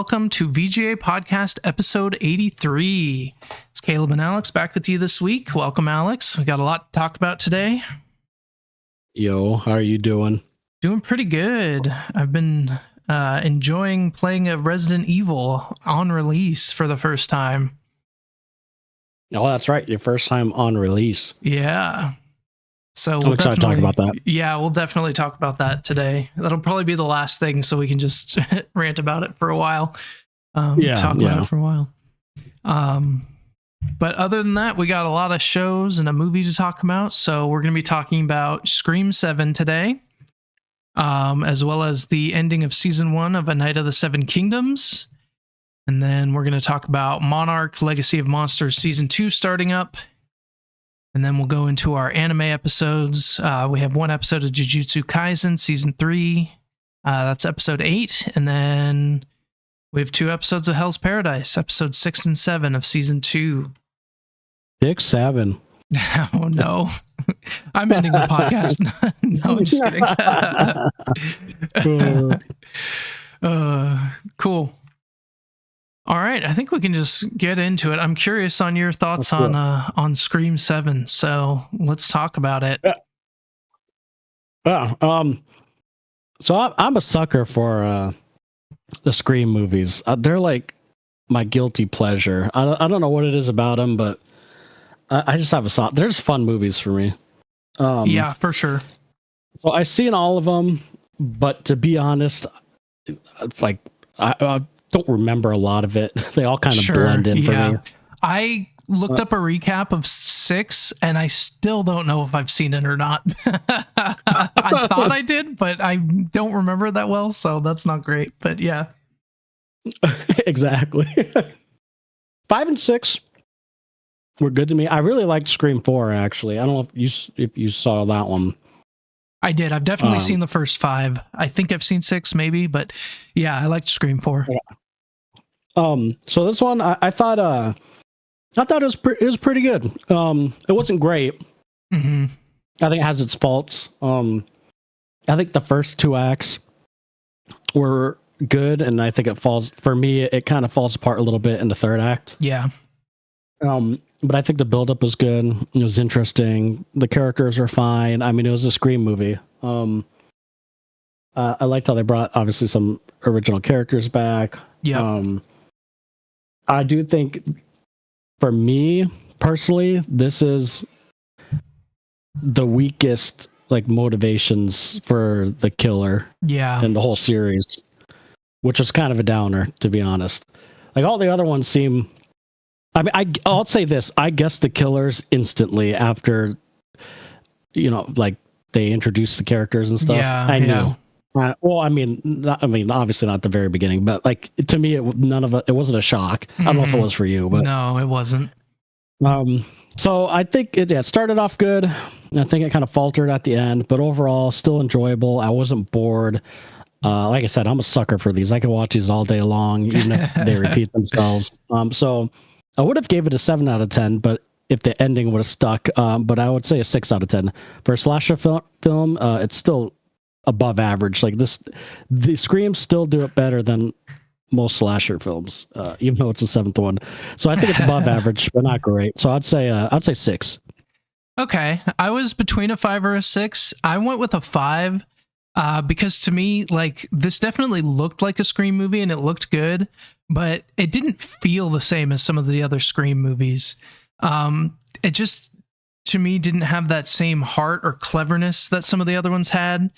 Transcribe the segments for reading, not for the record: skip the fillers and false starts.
Welcome to VGA Podcast episode 83. It's Caleb and Alex back with you this week. Welcome, Alex. We got a lot to talk about today. Yo, how are you doing? Doing pretty good. I've been enjoying playing a Resident Evil on release for the first time. Oh, that's right. Your first time on release. Yeah. So I'm excited to talk about that. Yeah, we'll definitely talk about that today. That'll probably be the last thing, so we can just rant about it for a while. Talk about it for a while. But other than that, we got a lot of shows and a movie to talk about. So we're going to be talking about Scream 7 today, as well as the ending of season 1 of A Night of the Seven Kingdoms. And then we're going to talk about Monarch, Legacy of Monsters season 2 starting up. And then we'll go into our anime episodes. We have one episode of Jujutsu Kaisen season 3. That's episode 8. And then we have 2 episodes of Hell's Paradise, episode 6 and 7 of season 2. 6, 7. Oh, no. I'm ending the podcast. No, I'm just kidding. Cool. All right, I think we can just get into it. I'm curious on your thoughts on Scream 7, so let's talk about it. So I'm a sucker for the Scream movies. They're like my guilty pleasure. I don't know what it is about them, but I just have a soft. There's fun movies for me. Yeah, for sure. So I've seen all of them, but to be honest, like I don't remember a lot of it. They all kind of blend in for me. I looked up a recap of 6 and I still don't know if I've seen it or not. I thought I did, but I don't remember that well, so that's not great. But yeah. Exactly. 5 and 6 were good to me. I really liked Scream 4 actually. I don't know if you saw that one. I did. I've definitely seen the first 5. I think I've seen 6 maybe, but yeah, I liked Scream 4. Yeah. So this one, I thought it was pretty good. It wasn't great. Mm-hmm. I think it has its faults. I think the first 2 acts were good, and I think it kind of falls apart a little bit in the third act. Yeah. But I think the buildup was good. It was interesting. The characters were fine. I mean, it was a Scream movie. I liked how they brought obviously some original characters back. Yeah. I do think, for me personally, this is the weakest like motivations for the killer. Yeah. In the whole series, which is kind of a downer, to be honest. Like all the other ones seem. I mean, I'll say this. I guessed the killers instantly after, like they introduced the characters and stuff. Yeah, I knew. I mean, obviously not at the very beginning, but like to me, it wasn't a shock. I don't know if it was for you, but no, it wasn't. So I think it started off good. I think it kind of faltered at the end, but overall, still enjoyable. I wasn't bored. Like I said, I'm a sucker for these. I can watch these all day long, even if they repeat themselves. So I would have gave it a 7 out of 10, but if the ending would have stuck, but I would say a 6 out of 10 for a slasher film. It's still above average. Like the Screams still do it better than most slasher films, even though it's the 7th one. So I think it's above average, but not great. So I'd say 6. Okay, I was between a 5 or a 6. I went with a 5 because to me, like this definitely looked like a Scream movie and it looked good, but it didn't feel the same as some of the other Scream movies. It just, to me, didn't have that same heart or cleverness that some of the other ones had.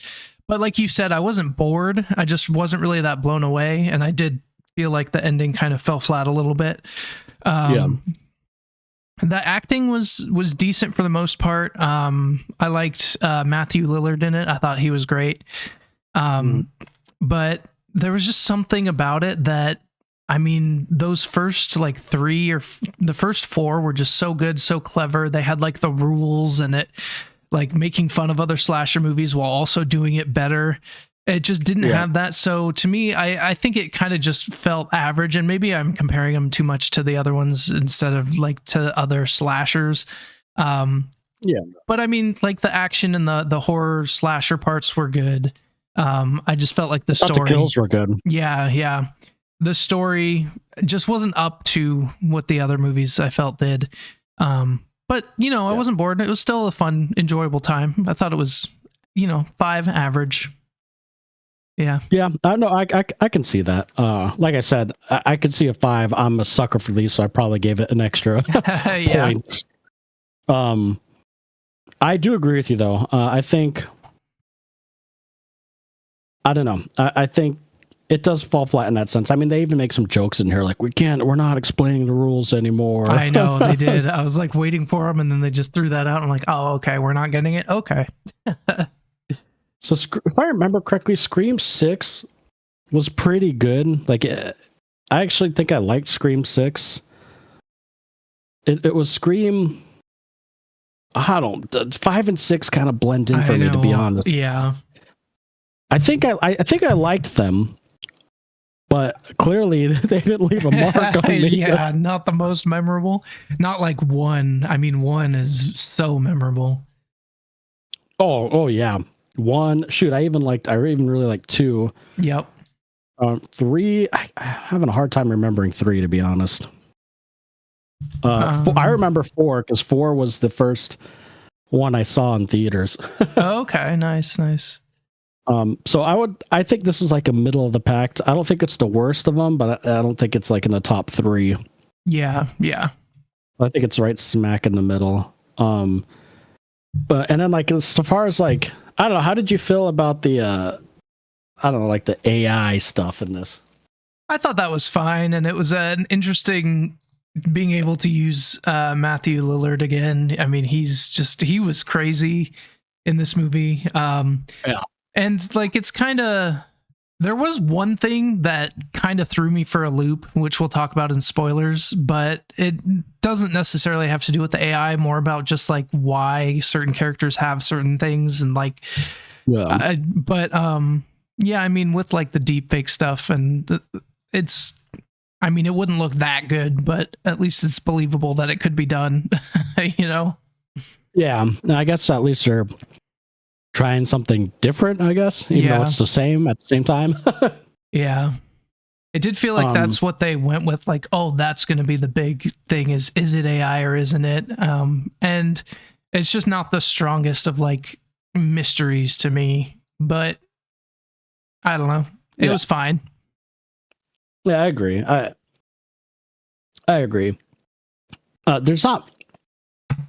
But like you said, I wasn't bored. I just wasn't really that blown away. And I did feel like the ending kind of fell flat a little bit. The acting was decent for the most part. I liked Matthew Lillard in it. I thought he was great. But there was just something about it that, I mean, those first like 3 or the first 4 were just so good, so clever. They had like the rules and it like making fun of other slasher movies while also doing it better. It just didn't have that. So to me, I think it kind of just felt average, and maybe I'm comparing them too much to the other ones instead of like to other slashers. But I mean, like the action and the horror slasher parts were good. I just felt like the story. The kills were good. Yeah. the story just wasn't up to what the other movies I felt did. But I wasn't bored. It was still a fun, enjoyable time. I thought it was, 5 average. Yeah. Yeah. No, I can see that. Like I said, I could see a 5. I'm a sucker for these, so I probably gave it an extra points. I do agree with you though. I think, I don't know. I think it does fall flat in that sense. I mean, they even make some jokes in here, like we're not explaining the rules anymore. I know they did. I was like waiting for them, and then they just threw that out. I'm like, oh, okay, we're not getting it. Okay. So if I remember correctly, Scream 6 was pretty good. Like, I actually think I liked Scream 6. It was Scream. I don't. 5 and 6 kind of blend in for me, to be honest. Yeah. I think I liked them, but clearly they didn't leave a mark on me. Yeah, not the most memorable. Not like 1. I mean, 1 is so memorable. Oh yeah. 1. Shoot, I even really liked 2. Yep. 3. I'm having a hard time remembering 3, to be honest. I remember 4 because 4 was the first one I saw in theaters. Okay, nice. So I think this is like a middle of the pack. I don't think it's the worst of them, but I don't think it's like in the top 3. Yeah. I think it's right smack in the middle. But and then like as far as like, I don't know, how did you feel about the I don't know, like the AI stuff in this? I thought that was fine, and it was an interesting being able to use Matthew Lillard again. I mean, he was crazy in this movie. Yeah. And like, it's kind of, there was one thing that kind of threw me for a loop, which we'll talk about in spoilers, but it doesn't necessarily have to do with the AI, more about just like why certain characters have certain things. And like, yeah, I mean, with like the deep fake stuff and I mean, it wouldn't look that good, but at least it's believable that it could be done, Yeah. I guess at least they're trying something different, I guess, even though it's the same at the same time. Yeah. It did feel like that's what they went with, like, oh, that's going to be the big thing is it AI or isn't it? And it's just not the strongest of like mysteries to me, but I don't know. It was fine. Yeah, I agree. I agree. There's not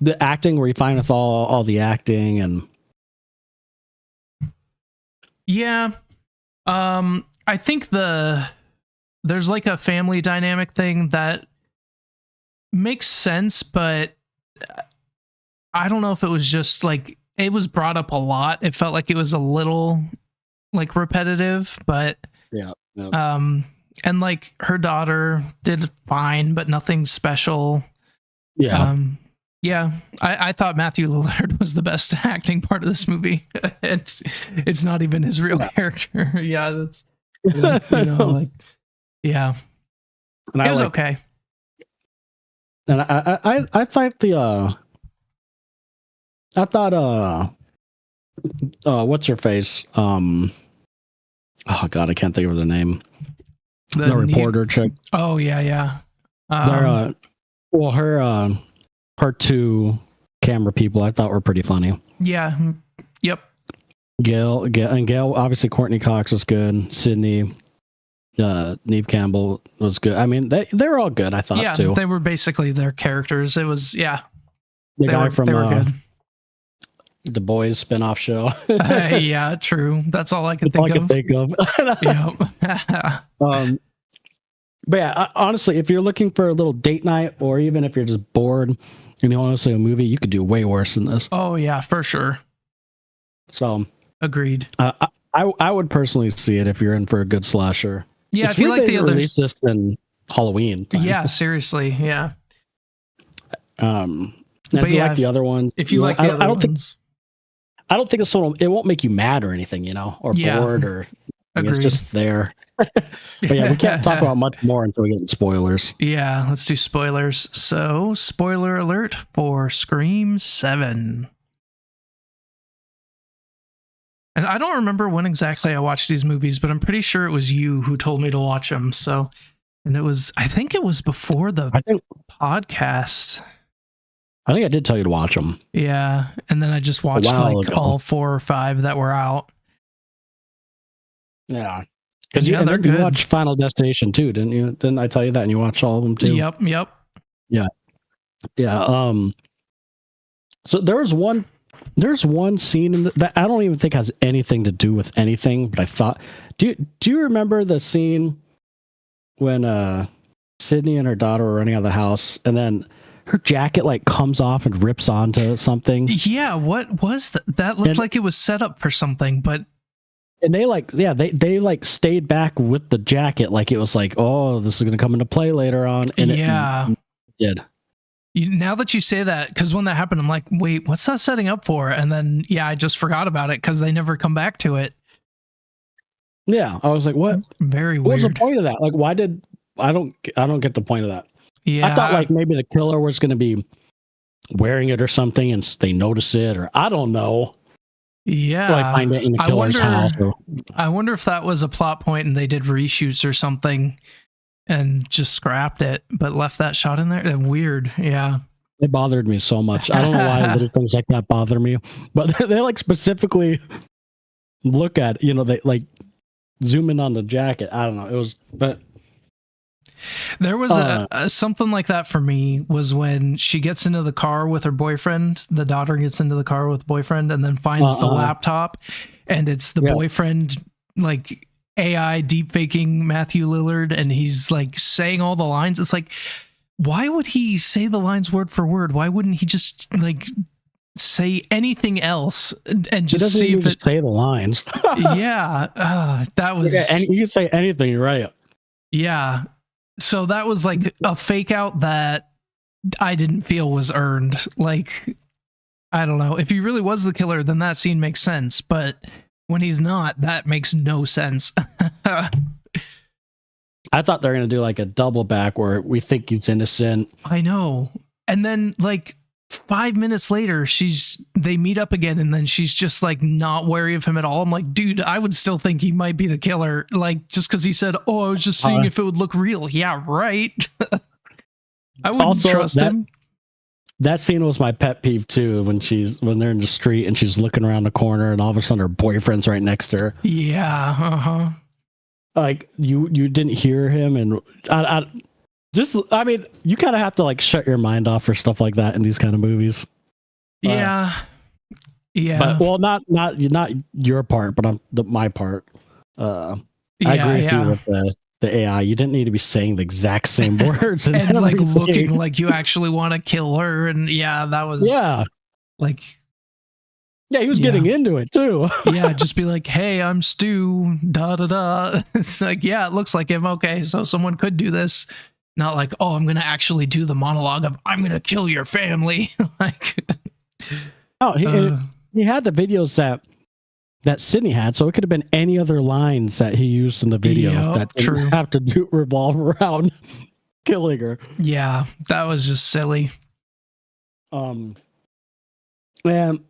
the acting where you find with all the acting and yeah. I think there's like a family dynamic thing that makes sense, but I don't know if it was just like, it was brought up a lot. It felt like it was a little like repetitive, but yeah. and like her daughter did fine, but nothing special. Yeah. I thought Matthew Lillard was the best acting part of this movie. It's not even his real character. Yeah, that's like, yeah. And it was okay. And I thought what's her face? Oh god, I can't think of the name. The reporter chick. Oh yeah. Her 2 camera people I thought were pretty funny. Yeah. Yep. Gail, obviously Courtney Cox was good. Sydney, Neve Campbell was good. I mean, they were all good, I thought, too. They were basically their characters. It was, The guy from they were good. The Boys spinoff show. Yeah, true. That's all I can think of. Yeah. But yeah, honestly, if you're looking for a little date night, or even if you're just bored and you want to see a movie, you could do way worse than this. Oh yeah, for sure. So agreed. I would personally see it if you're in for a good slasher. Yeah, if you like the other release this in Halloween time. Yeah, seriously, yeah. And if you like the other ones, if you like the other ones, I don't think this one it won't make you mad or anything, or bored or it's just there. But yeah, we can't talk about much more until we get in spoilers. Yeah, let's do spoilers. So, spoiler alert for Scream 7. And I don't remember when exactly I watched these movies, but I'm pretty sure it was you who told me to watch them. So, and I think it was before the podcast. I think I did tell you to watch them. Yeah. And then I just watched like ago. all 4 or 5 that were out. Yeah. Because you watched Final Destination too, didn't you? Didn't I tell you that? And you watched all of them too? Yep. Yeah. So there's one scene in that I don't even think has anything to do with anything, but I thought, do you remember the scene when Sydney and her daughter were running out of the house, and then her jacket like comes off and rips onto something? Yeah, what was that? That looked like it was set up for something, but and they like stayed back with the jacket like it was like, oh, this is gonna come into play later on, and it did. Now that you say that, because when that happened, I'm like, wait, what's that setting up for? And then, I just forgot about it because they never come back to it. Yeah, I was like, what? Very weird. What was the point of that? Like, why did I don't get the point of that? Yeah, I thought like maybe the killer was going to be wearing it or something, and they notice it, or I don't know. Yeah, like find it in the killer's house. I wonder if that was a plot point and they did reshoots or something. And just scrapped it, but left that shot in there. Weird, yeah. It bothered me so much. I don't know why little things like that bother me, but they like specifically look at, they like zoom in on the jacket. I don't know. It was, but there was something like that for me was when she gets into the car with her boyfriend. The daughter gets into the car with boyfriend and then finds the laptop, and it's the boyfriend like AI deep faking Matthew Lillard, and he's like saying all the lines. It's like, why would he say the lines word for word? Why wouldn't he just like say anything else and just see if it say the lines? Yeah, that was. Yeah, and you can say anything. You're right. Yeah, so that was like a fake out that I didn't feel was earned. Like, I don't know. If he really was the killer, then that scene makes sense, but when he's not, that makes no sense. I thought they were going to do like a double back where we think he's innocent. I know. And then like 5 minutes later, they meet up again, and then she's just like not wary of him at all. I'm like, dude, I would still think he might be the killer. Like, just because he said, oh, I was just seeing if it would look real. Yeah, right. I wouldn't trust him. That scene was my pet peeve too, when they're in the street and she's looking around the corner and all of a sudden her boyfriend's right next to her. Yeah. Like you didn't hear him, and I mean, you kind of have to like shut your mind off for stuff like that in these kind of movies. Yeah. But, well, not your part, but my part. I agree with you with the AI. You didn't need to be saying the exact same words and like looking like you actually want to kill her. And that was like, he was getting into it too. Just be like, hey, I'm Stu, da da da. It's like, it looks like him. Okay, so someone could do this. Not like, oh, I'm gonna actually do the monologue of I'm gonna kill your family. Like, he had the videos that Sydney had, so it could have been any other lines that he used in the video that didn't have to revolve around killing her. Yeah, that was just silly. And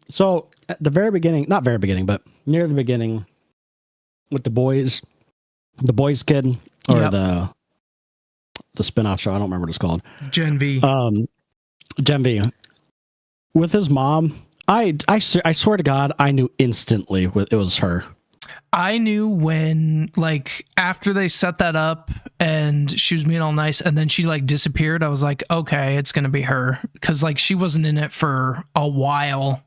so at the very beginning, not very beginning, but near the beginning, with the boys kid, or the spinoff show, I don't remember what it's called. Gen V. Gen V. With his mom, I swear to God, I knew instantly it was her. I knew when, like, after they set that up and she was being all nice and then she like disappeared, I was like, okay, it's gonna be her, because like she wasn't in it for a while,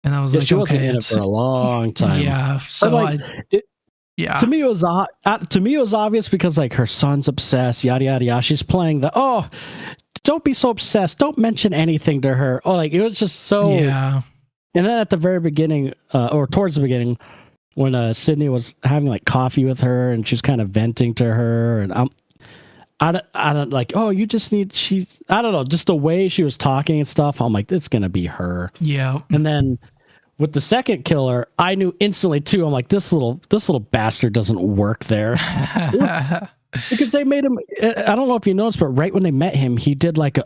and I was like, she wasn't in it for a long time. Yeah, so to me it was obvious because like her son's obsessed, yada yada yada. She's playing don't be so obsessed. Don't mention anything to her. Oh, like it was just so. Yeah. And then at the very beginning, or towards the beginning, when Sydney was having like coffee with her and she's kind of venting to her, and I don't like. Oh, you just need. I don't know. Just the way she was talking and stuff. I'm like, it's gonna be her. Yeah. And then with the second killer, I knew instantly too. I'm like, this little bastard doesn't work there. Because they made him. I don't know if you noticed, but right when they met him, he did like,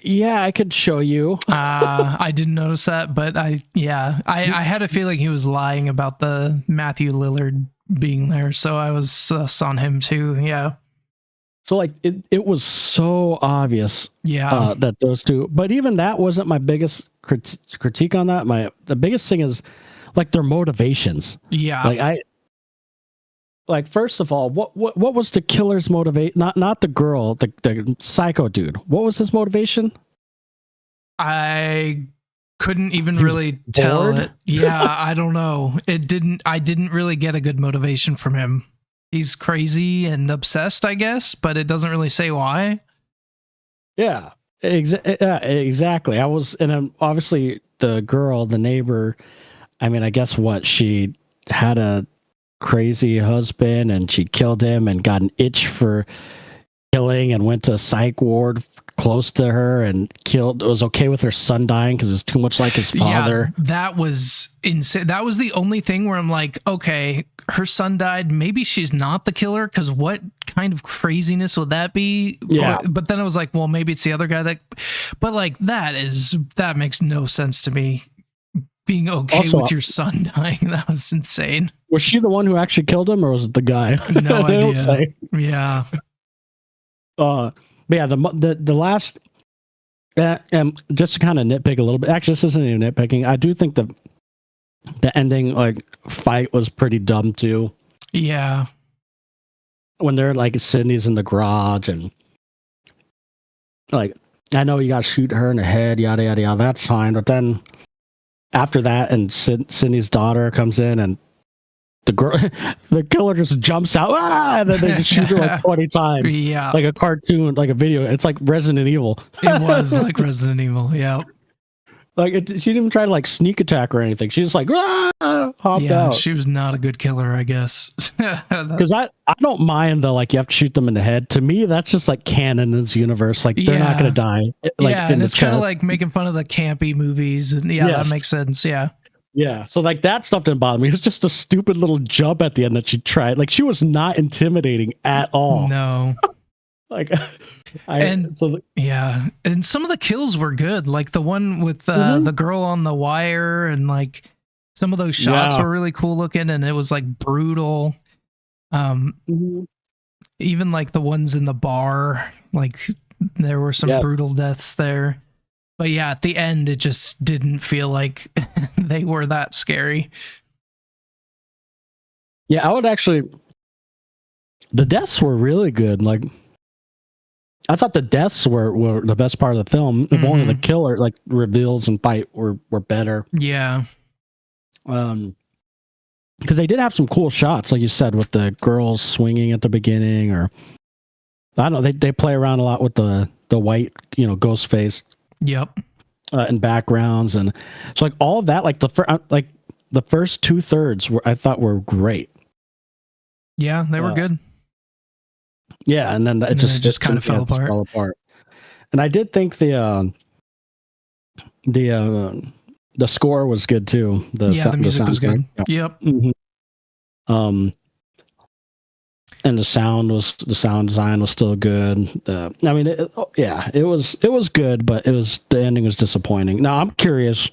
yeah, I could show you. I didn't notice that, but I had a feeling he was lying about the Matthew Lillard being there, so I was on him too. Yeah. So like it was so obvious, that those two. But even that wasn't my biggest critique on that. The biggest thing is like their motivations. Yeah. Like first of all, what was the killer's motivate? Not the girl, the psycho dude. What was his motivation? I couldn't even really tell it. Yeah, I don't know. I didn't really get a good motivation from him. He's crazy and obsessed, I guess, but it doesn't really say why. Yeah, exactly. And obviously the girl, the neighbor, I mean, I guess she had a crazy husband and she killed him and got an itch for killing and went to a psych ward close to her and was okay with her son dying because it's too much like his father. Yeah, that was insane. That was the only thing where I'm like, okay, her son died. Maybe she's not the killer, because what kind of craziness would that be? Yeah. But then I was like, well, maybe it's the other guy but like that makes no sense to me. Being okay also, with your son dying, that was insane. Was she the one who actually killed him, or was it the guy? No idea. Yeah. But yeah, the last, just to kind of nitpick a little bit. Actually, this isn't even nitpicking. I do think the ending fight was pretty dumb too. Yeah. When they're like Sydney's in the garage and like, I know you got to shoot her in the head, yada yada yada. That's fine, but then after that, and Sydney's daughter comes in and the killer just jumps out, and then they just shoot her like 20 times. Yeah. Like a cartoon, like a video. It's like Resident Evil. It was like Resident Evil, yeah. Like she didn't even try to like sneak attack or anything. She just like hopped out. She was not a good killer, I guess. Because I don't mind though, like you have to shoot them in the head. To me, that's just like canon in this universe. Like they're not gonna die. Like and it's kind of like making fun of the campy movies, and that makes sense. Yeah. Yeah, so like that stuff didn't bother me. It was just a stupid little jump at the end that she tried. Like she was not intimidating at all. No. Like, and some of the kills were good. Like the one with the girl on the wire, and like some of those shots were really cool looking, and it was like brutal. Even like the ones in the bar, like there were some brutal deaths there. But yeah, at the end, it just didn't feel like they were that scary. Yeah, I would actually... The deaths were really good. Like, I thought the deaths were the best part of the film. One of the killer like reveals and fight were better. Yeah. Because they did have some cool shots, like you said, with the girls swinging at the beginning, or I don't know. They play around a lot with the white, ghost face. Yep. And backgrounds, and so like all of that, like the first 2/3 I thought were great. Yeah, they were good. Yeah, and then it just kind of fell apart. And I did think the score was good too. The music was good. Yep. Mm-hmm. And the sound design was still good. I mean, it was good, but the ending was disappointing. Now I'm curious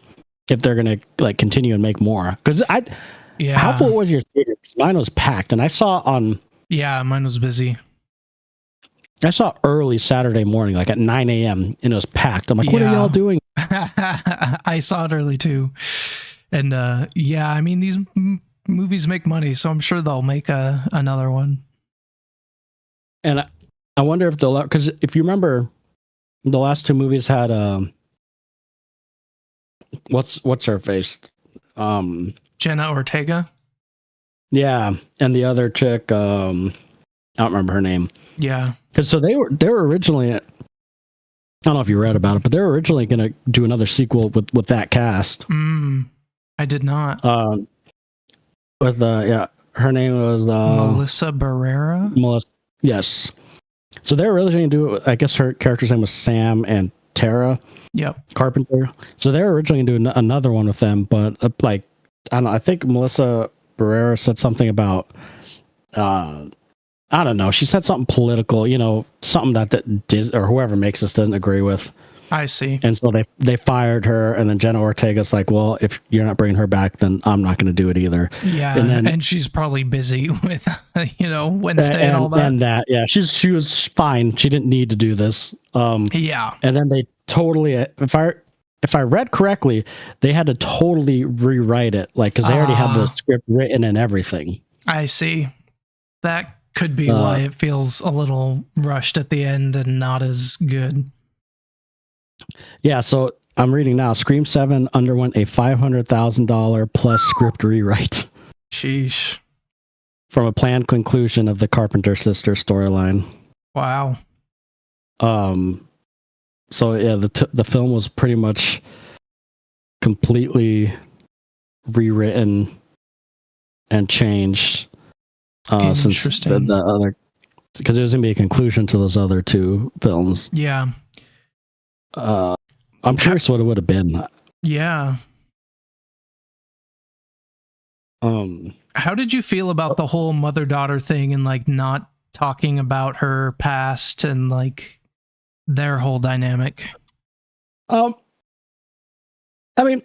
if they're gonna like continue and make more. Because how full was your theater? Mine was packed, and I saw on. Yeah, mine was busy. I saw early Saturday morning, like at 9 a.m., and it was packed. I'm like, what are y'all doing? I saw it early too, and I mean these movies make money, so I'm sure they'll make another one. And I wonder if they'll, because if you remember, the last two movies had what's her face, Jenna Ortega. Yeah, and the other chick, I don't remember her name. Yeah, because so they were originally, I don't know if you read about it, but they were originally going to do another sequel with that cast. I did not. With her name was Melissa Barrera. Melissa. Yes. So they were really going to do it. I guess her character's name was Sam and Tara. Yep. Carpenter. So they were originally going to do another one with them, but like, I don't know. I think Melissa Barrera said something about, I I don't know. She said something political, something that Disney or whoever makes this didn't agree with. I see. And so they fired her, and then Jenna Ortega's like, well, if you're not bringing her back, then I'm not going to do it either. Yeah, and she's probably busy with, Wednesday and all that. And that, yeah, she was fine. She didn't need to do this. Yeah. And then they totally, if I read correctly, they had to totally rewrite it, like, because they already had the script written and everything. I see. That could be why it feels a little rushed at the end and not as good. Yeah, so I'm reading now. Scream 7 underwent a $500,000 plus script rewrite. Sheesh. From a planned conclusion of the Carpenter sister storyline. Wow. So yeah, the film was pretty much completely rewritten and changed since the other, because there's gonna be a conclusion to those other two films. Yeah. I'm curious what it would have been. Yeah. How did you feel about the whole mother-daughter thing and like not talking about her past and like their whole dynamic? I mean,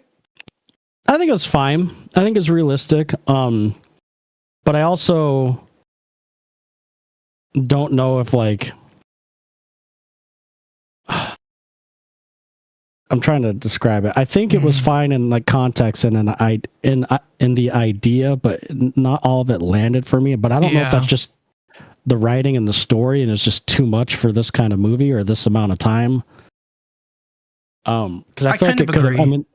I think it was fine. I think it's realistic. But I also don't know if like I'm trying to describe it. I think it was fine in like context and in the idea, but not all of it landed for me. But I don't know if that's just the writing and the story, and it's just too much for this kind of movie or this amount of time. Because I feel like it could have. I mean,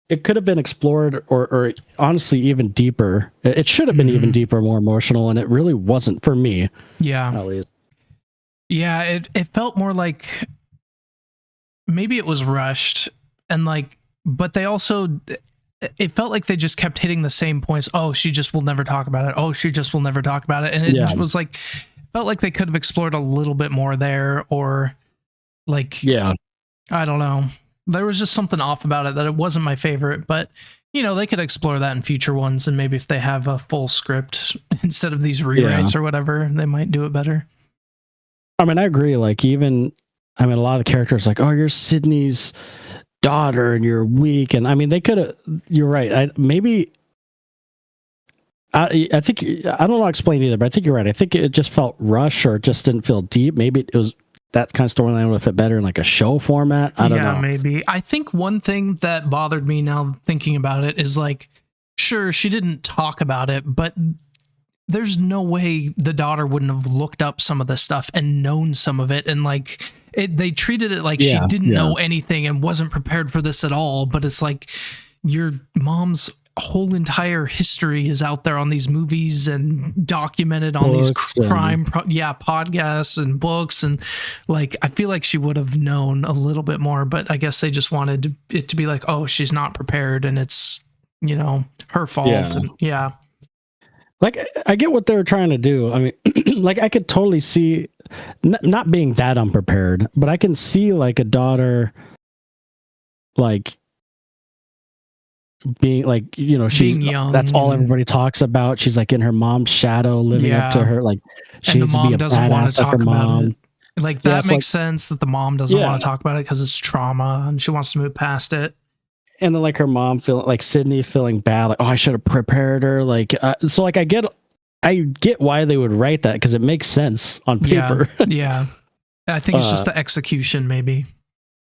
it could have been explored, or honestly, even deeper. It should have been even deeper, more emotional, and it really wasn't for me. Yeah, at least. Yeah, it felt more like. Maybe it was rushed and like, but they also, it felt like they just kept hitting the same points. Oh, she just will never talk about it. Oh, she just will never talk about it. And it was like, felt like they could have explored a little bit more there, or like, I don't know. There was just something off about it that it wasn't my favorite, but they could explore that in future ones. And maybe if they have a full script instead of these rewrites or whatever, they might do it better. I mean, I agree. Like a lot of the characters like, oh, you're Sydney's daughter and you're weak. And I mean, they could have, you're right. I think, I don't know how to explain either, but I think you're right. I think it just felt rushed, or it just didn't feel deep. Maybe it was that kind of storyline would fit better in like a show format. I don't know. Yeah, maybe. I think one thing that bothered me now thinking about it is like, sure, she didn't talk about it, but there's no way the daughter wouldn't have looked up some of the stuff and known some of it. And like, they treated it like she didn't know anything and wasn't prepared for this at all. But it's like your mom's whole entire history is out there on these movies and documented on these crime podcasts and books. And like, I feel like she would have known a little bit more, but I guess they just wanted it to be like, oh, she's not prepared and it's, her fault. Like, I get what they were trying to do. I mean, like, I could totally see not being that unprepared, but I can see like a daughter, like being like, she's young. That's all everybody talks about. She's like in her mom's shadow, living up to her. Like, she needs to be a badass like her mom. Like that makes sense that the mom doesn't want to talk about it because it's trauma and she wants to move past it. And then like her mom feeling like Sydney feeling bad, like, oh, I should have prepared her. Like, so like I get why they would write that, because it makes sense on paper. Yeah. I think it's just the execution, maybe.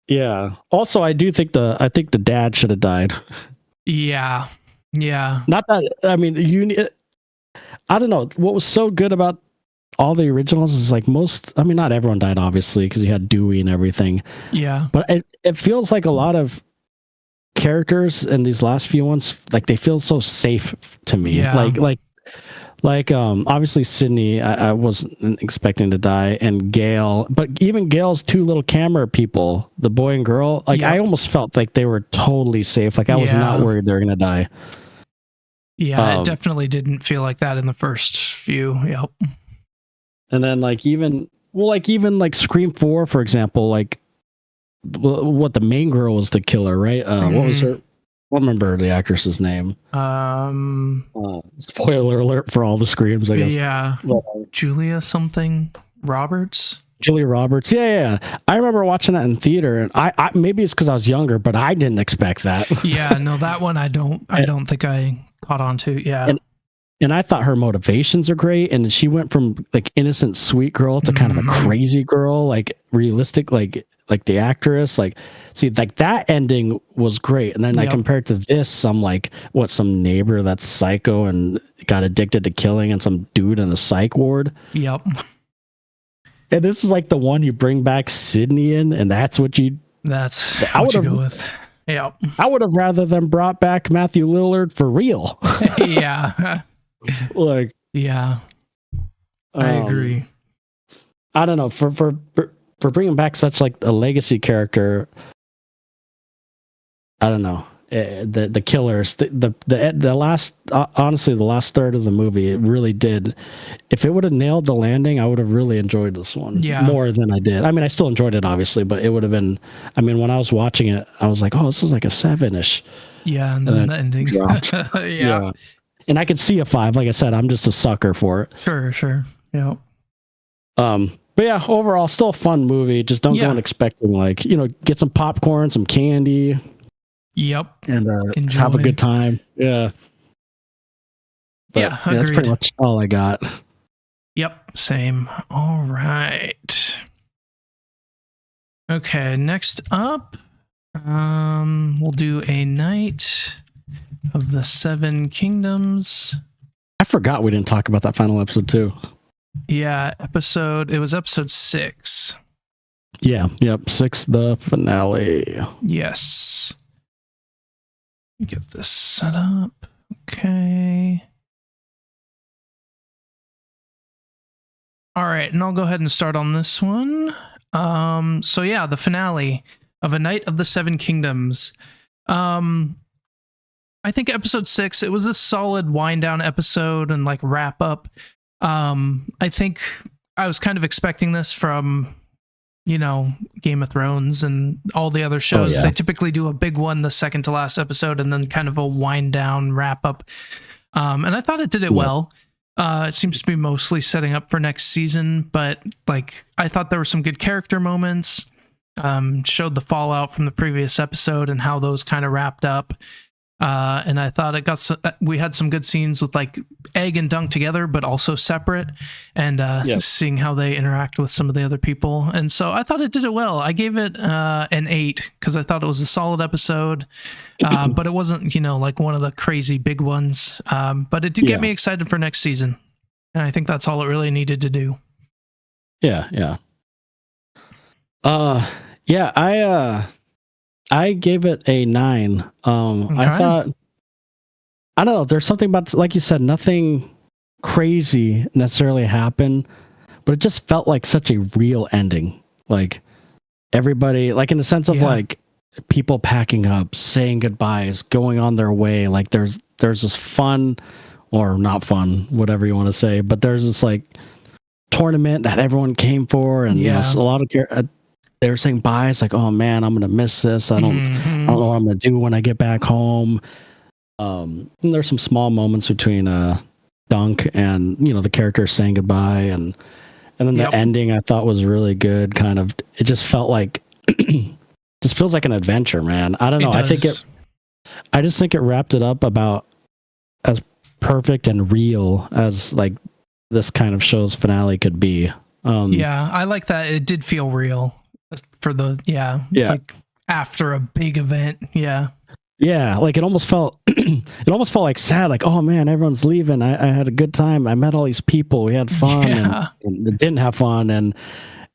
Yeah. Also, I think the dad should have died. Yeah. Yeah. Not that, I mean, I don't know. What was so good about all the originals is like not everyone died, obviously, because you had Dewey and everything. Yeah. But it feels like a lot of characters in these last few ones, like they feel so safe to me. Yeah. Like obviously Sydney, I wasn't expecting to die, and Gail, but even Gail's two little camera people, the boy and girl, like I almost felt like they were totally safe. Like I was not worried they were gonna die. Yeah, it definitely didn't feel like that in the first few. Yep. And then even Scream 4, for example, like what the main girl was the killer, right? What was her? remember the actress's name. Spoiler alert for all the Screams, I guess. Yeah. Julia something Roberts. Julia Roberts. Yeah. I remember watching that in theater, and I maybe it's because I was younger, but I didn't expect that. Yeah, no, that one I don't think I caught on to. Yeah. And I thought her motivations are great, and she went from like innocent sweet girl to kind of a crazy girl, like realistic, like the actress. Like, see, like that ending was great. And then I compared to this, I'm like, what, some neighbor that's psycho and got addicted to killing, and some dude in a psych ward. Yep. And this is like the one you bring back Sydney in, and that's what you. That's what you go with. Yeah. I would have rather than brought back Matthew Lillard for real. Yeah. Like. Yeah. I agree. I don't know, for bringing back such like a legacy character. I don't know. The killers, the last, honestly, the last third of the movie, it really did. If it would have nailed the landing, I would have really enjoyed this one more than I did. I mean, I still enjoyed it, obviously, but it would have been. I mean, when I was watching it, I was like, "Oh, this is like a 7-ish." Yeah, and then the ending. Yeah, and I could see a 5. Like I said, I'm just a sucker for it. Sure. Yeah. But yeah, overall, still a fun movie. Just don't go in expecting like, get some popcorn, some candy. Yep. And have a good time. Yeah. But, that's pretty much all I got. Yep. Same. All right. Okay. Next up, we'll do A Night of the Seven Kingdoms. I forgot we didn't talk about that final episode too. Yeah. It was episode 6. Yeah. Yep. 6, the finale. Yes. Get this set up. Okay. All right, and I'll go ahead and start on this one. So yeah, the finale of A Night of the Seven Kingdoms. I think episode 6, it was a solid wind down episode and like wrap up. I think I was kind of expecting this from Game of Thrones and all the other shows. They typically do a big one, the second to last episode, and then kind of a wind down wrap up. And I thought it did it well. It seems to be mostly setting up for next season, but like I thought there were some good character moments. Showed the fallout from the previous episode and how those kind of wrapped up. And I thought we had some good scenes with like Egg and Dunk together, but also separate, and seeing how they interact with some of the other people. And so I thought it did it well. I gave it an 8 because I thought it was a solid episode, but it wasn't, like one of the crazy big ones. But it did get me excited for next season. And I think that's all it really needed to do. Yeah. I gave it a 9. Okay. I thought, I don't know, there's something about, like you said, nothing crazy necessarily happened, but it just felt like such a real ending. Like everybody, like in the sense of like people packing up, saying goodbyes, going on their way. Like there's this fun, or not fun, whatever you want to say, but there's this like tournament that everyone came for, and a lot of they were saying bye. It's like, oh man, I'm gonna miss this. I don't know what I'm gonna do when I get back home. And there's some small moments between Dunk and the characters saying goodbye, and then the ending I thought was really good. Kind of, it just felt like just feels like an adventure, man. I don't know. I just think it wrapped it up about as perfect and real as like this kind of show's finale could be. I like that. It did feel real. For the like after a big event, like it almost felt like sad, like, oh man, everyone's leaving. I had a good time. I met all these people. We had fun, and didn't have fun, and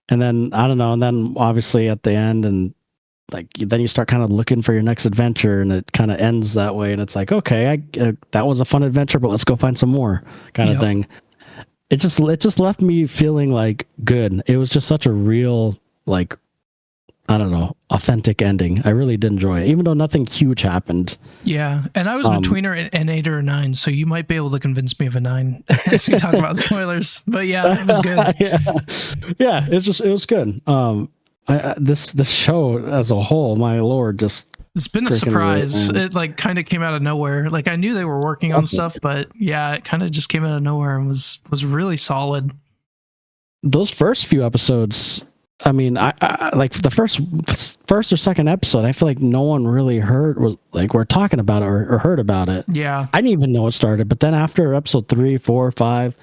then I don't know, and then obviously at the end, and like then you start kind of looking for your next adventure, and it kind of ends that way, and it's like, okay, that was a fun adventure, but let's go find some more kind of thing. It just left me feeling like good. It was just such a real, like, I don't know, authentic ending. I really did enjoy it, even though nothing huge happened. Yeah, and I was between her an 8 or a 9, so you might be able to convince me of a 9 as we talk about spoilers. But yeah, it was good. It was good. This show as a whole, my lord, just It's been a surprise. It like kind of came out of nowhere. Like I knew they were working on stuff, but yeah, it kind of just came out of nowhere and was really solid. Those first few episodes, I mean, I like the first or second episode, I feel like no one really we're talking about it or heard about it. Yeah. I didn't even know it started, but then after episode 3, 4, 5,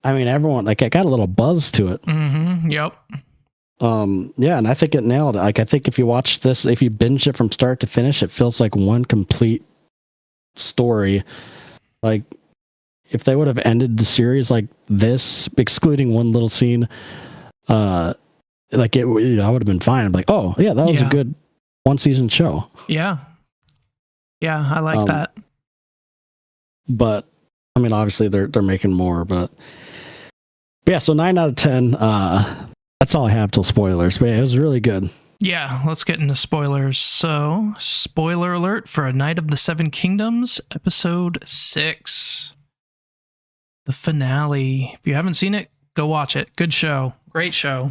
I mean, everyone, like, it got a little buzz to it. Mm-hmm. Yep. Yeah, and I think it nailed it. Like, I think if you watch this, if you binge it from start to finish, it feels like one complete story. Like, if they would have ended the series like this, excluding one little scene, I would have been fine. I'm like, oh yeah, that was a good one season show. Yeah, I like that. But I mean, obviously they're making more. But yeah, so 9 out of 10. That's all I have till spoilers. But yeah, it was really good. Yeah, let's get into spoilers. So, spoiler alert for A Night of the Seven Kingdoms, episode 6. The finale. If you haven't seen it, go watch it. Good show. Great show.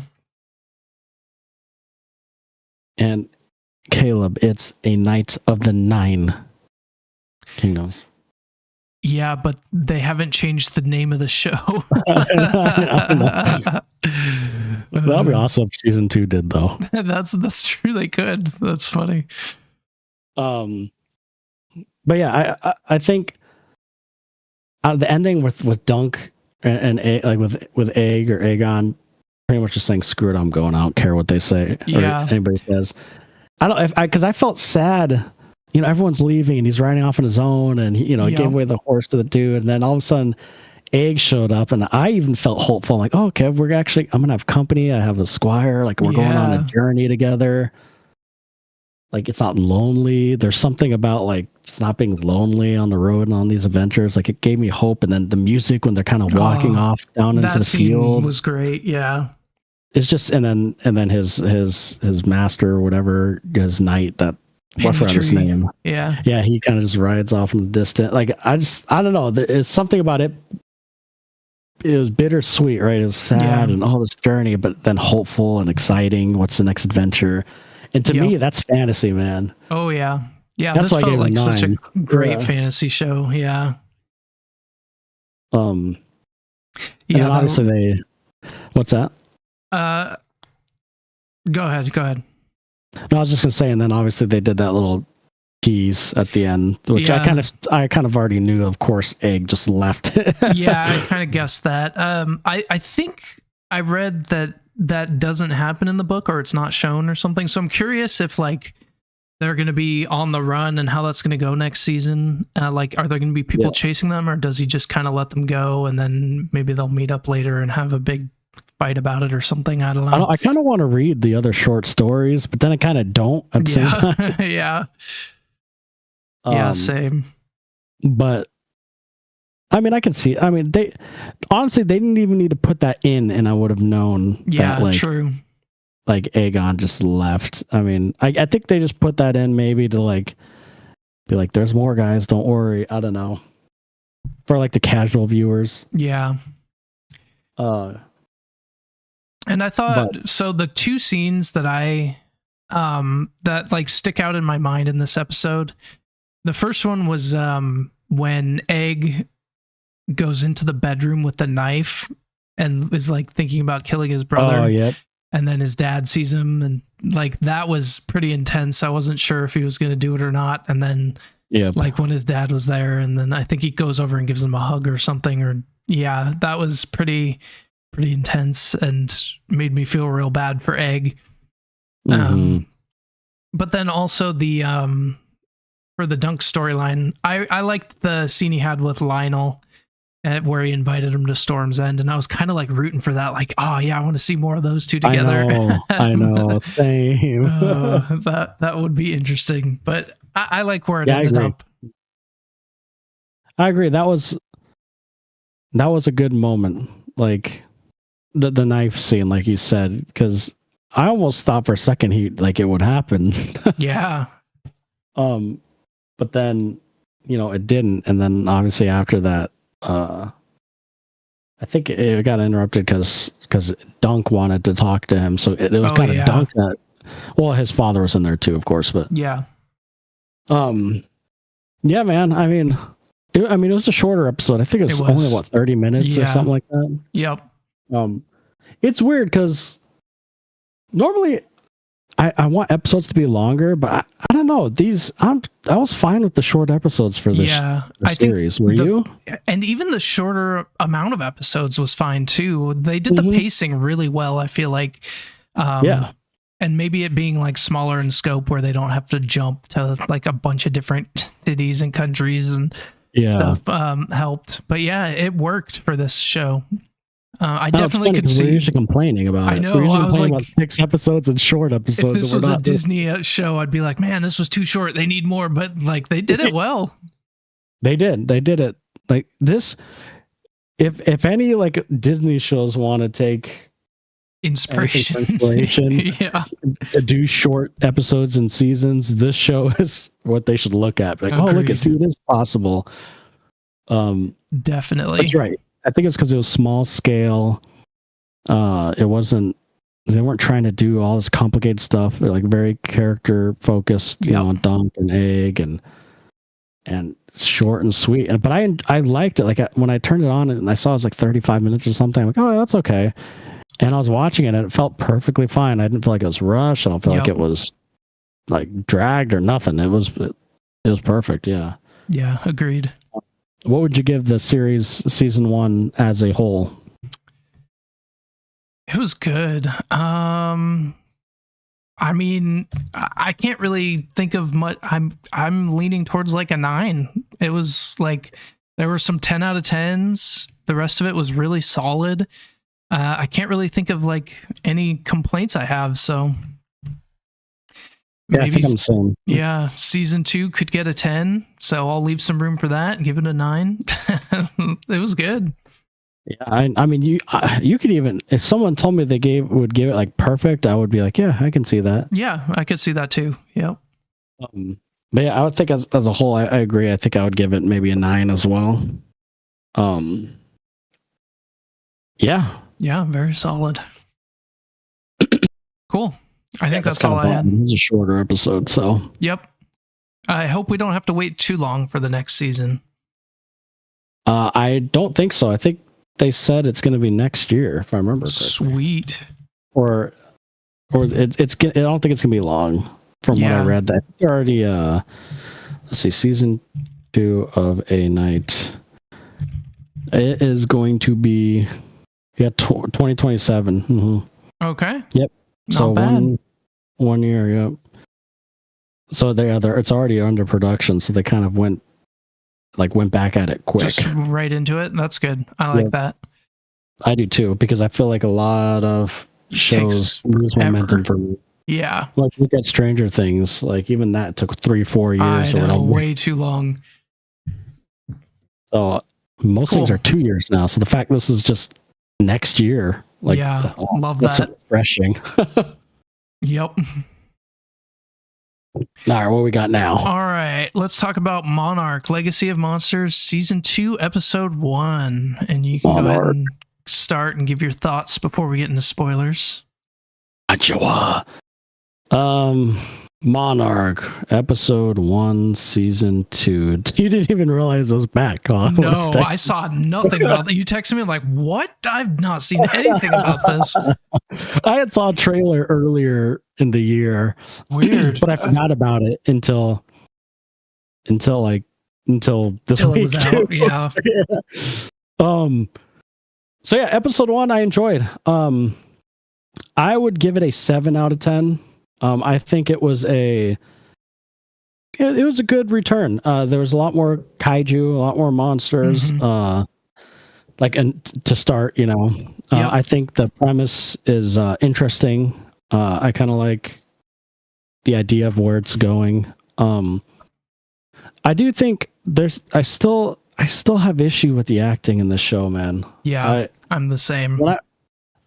And Caleb, it's A Night of the 9 Kingdoms. Yeah, but they haven't changed the name of the show. That'll be awesome if season 2 did, though. That's true. They could. That's funny. But yeah, I think the ending with Dunk and like with Egg or Aegon, pretty much just saying screw it, I'm going. I don't care what they say or anybody says. I don't because I felt sad. You know, everyone's leaving and he's riding off on his own, and he gave away the horse to the dude, and then all of a sudden Egg showed up, and I even felt hopeful. I'm like, oh, okay, I'm gonna have company. I have a squire. Like, we're going on a journey together. Like, it's not lonely. There's something about like just not being lonely on the road and on these adventures. Like, it gave me hope. And then the music when they're kind of walking off down into the field was great. Yeah, it's just and then his master or whatever, his knight, that I forgot his name. Yeah, he kind of just rides off in the distance. Like, I don't know. There's something about it. It was bittersweet, right? It was sad and all this journey, but then hopeful and exciting. What's the next adventure? And to me, that's fantasy, man. Oh yeah, that's this felt like such a great fantasy show. Yeah. And obviously what's that? Go ahead. No, I was just gonna say, and then obviously they did that little tease at the end, which I kind of already knew. Of course, Egg just left. Yeah, I kind of guessed that. I think I read that doesn't happen in the book, or it's not shown or something. So I'm curious if like they're going to be on the run and how that's going to go next season. Like, are there going to be people chasing them, or does he just kind of let them go and then maybe they'll meet up later and have a big fight about it or something? I don't know. I kind of want to read the other short stories, but then I kind of don't at the same time. Yeah, same. But I mean, I can see. I mean, they didn't even need to put that in, and I would have known. Yeah, that, like, true. Like, Aegon just left. I mean, I think they just put that in maybe to like be like, "There's more, guys. Don't worry." I don't know. For like the casual viewers. Yeah. And I thought so. The two scenes that that like stick out in my mind in this episode. The first one was when Egg goes into the bedroom with the knife and is like thinking about killing his brother. Oh, yep. And then his dad sees him, and like that was pretty intense. I wasn't sure if he was going to do it or not. And then like when his dad was there, and then I think he goes over and gives him a hug or something, or that was pretty intense and made me feel real bad for Egg. Mm-hmm. But then also the for the Dunk storyline, I liked the scene he had with Lionel where he invited him to Storm's End, and I was kind of like rooting for that, like, oh yeah, I want to see more of those two together. I know, same. That would be interesting, but I like where it ended up. I agree. That was a good moment, like the knife scene, like you said, because I almost thought for a second it would happen. Yeah. But then, it didn't. And then obviously after that, I think it got interrupted because Dunk wanted to talk to him. So it was kind of Dunk that, well, his father was in there too, of course, but yeah. Yeah, man. I mean, it was a shorter episode. I think it was only 30 minutes or something like that. Yep. It's weird because normally I want episodes to be longer, but I don't know. I was fine with the short episodes for this series. Were you? And even the shorter amount of episodes was fine too. They did the pacing really well, I feel like. And maybe it being like smaller in scope where they don't have to jump to like a bunch of different cities and countries and stuff helped. But yeah, it worked for this show. I definitely could see. We're usually complaining about it. I know. We're usually I was like, about 6 episodes and short episodes. If this was a Disney show, I'd be like, man, this was too short. They need more. But like, they did it well. They did it like this. If any like Disney shows want to take inspiration to do short episodes and seasons, this show is what they should look at. Like, Agreed. oh, look, see, it is possible. Definitely. That's right. I think it's because it was small scale. It wasn't. They weren't trying to do all this complicated stuff. They're like very character focused. You know, Dunk and Egg and short and sweet. But I liked it. Like when I turned it on and I saw it was like 35 minutes or something. I'm like, oh, that's okay. And I was watching it and it felt perfectly fine. I didn't feel like it was rushed. I don't feel like it was like dragged or nothing. It was perfect. Yeah. Yeah. Agreed. What would you give the series season 1 as a whole? It was good. I mean, I can't really think of much. I'm leaning towards like a 9. It was like there were some 10 out of 10s. The rest of it was really solid. I can't really think of like any complaints I have. So maybe, I think I'm saying. Yeah, season 2 could get a 10. So I'll leave some room for that and give it a 9. It was good. Yeah, I mean, you could even, if someone told me they would give it like perfect, I would be like, yeah, I can see that. Yeah, I could see that too. Yep. But yeah, I would think as a whole, I agree. I think I would give it maybe a 9 as well. Yeah. Yeah, very solid. Cool. I think that's all I had. It was a shorter episode, so. Yep. I hope we don't have to wait too long for the next season. I don't think so. I think they said it's going to be next year, if I remember correctly. Sweet. Or I don't think it's going to be long from what I read. That they're already, let's see, season 2 of A Night. It is going to be 2027. Mm-hmm. Okay. Yep. Not so bad. one year. Yep. So it's already under production. So they kind of went back at it quick. Just right into it. That's good. I like that. I do too, because I feel like a lot of shows lose momentum for me. Yeah. Like look at Stranger Things. Like even that took 3-4 years or whatever. Way too long. So most things are 2 years now. So the fact this is just next year, like, love that's that. refreshing. Yep. All right, what we got now? All right, let's talk about Monarch, Legacy of Monsters, Season 2, Episode 1. And you can go ahead and start and give your thoughts before we get into spoilers. Achua. Monarch, Episode 1, Season 2. You didn't even realize it was back, huh? No, I saw nothing about that. You texted me like, what? I've not seen anything about this. I had saw a trailer earlier in the year. Weird. But I forgot about it until this week. It was out. Yeah. So yeah, Episode 1 I enjoyed. I would give it a 7 out of 10. I think it was a good return. There was a lot more kaiju, a lot more monsters. To start, I think the premise is interesting. I kind of like the idea of where it's going. I do think I still have issue with the acting in this show, man. Yeah, I'm the same.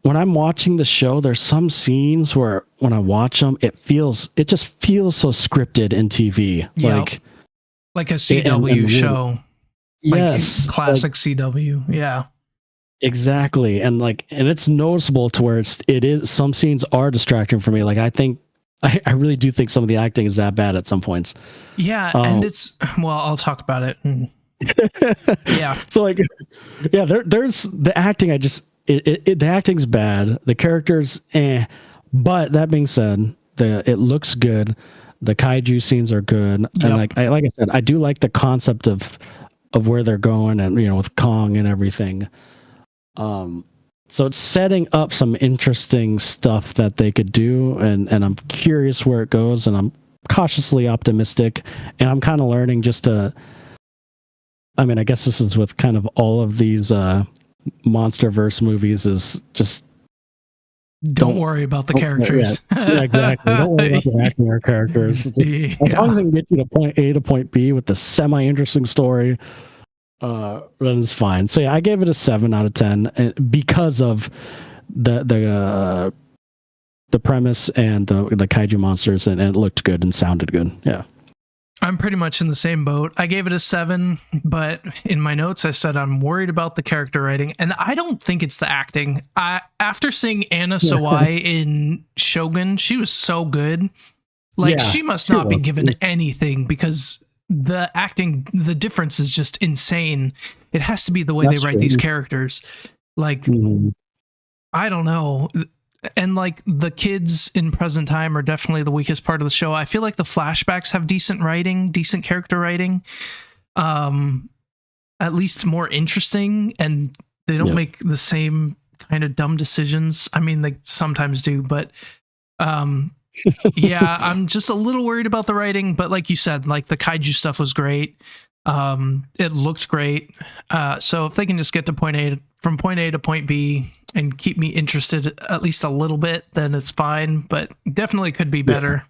When I'm watching the show, there's some scenes where when I watch them, it just feels so scripted in TV. Yep. Like a CW show. Yes. Like classic CW. Yeah. Exactly. And it's noticeable to where it is some scenes are distracting for me. Like I think I really do think some of the acting is that bad at some points. Yeah, and it's well, I'll talk about it. Yeah. So like, yeah, there's the acting. The acting's bad. The characters, But that being said, it looks good. The kaiju scenes are good, and like I said, I do like the concept of where they're going, and with Kong and everything. So it's setting up some interesting stuff that they could do, and I'm curious where it goes, and I'm cautiously optimistic, and I'm kind of learning just to. I mean, I guess this is with kind of all of these MonsterVerse movies is just don't worry about the characters. Yeah, exactly. Don't worry about the acting or characters. As long as it can get you to point A to point B with the semi-interesting story, then it's fine. So yeah, I gave it a 7 out of 10 because of the premise and the kaiju monsters, and it looked good and sounded good. Yeah. I'm pretty much in the same boat. I gave it a 7, but in my notes I said I'm worried about the character writing, and I don't think it's the acting. After seeing Anna Sawai in Shogun, she was so good. Like she must not be given anything, because the acting, the difference is just insane. It has to be the way they write these characters. Like I don't know. And like the kids in present time are definitely the weakest part of the show. I feel like the flashbacks have decent writing, decent character writing, at least more interesting, and they don't make the same kind of dumb decisions. I mean, they sometimes do, but yeah, I'm just a little worried about the writing. But like you said, like the kaiju stuff was great. It looked great. So if they can just get to from point A to point B and keep me interested at least a little bit, then it's fine, but definitely could be better.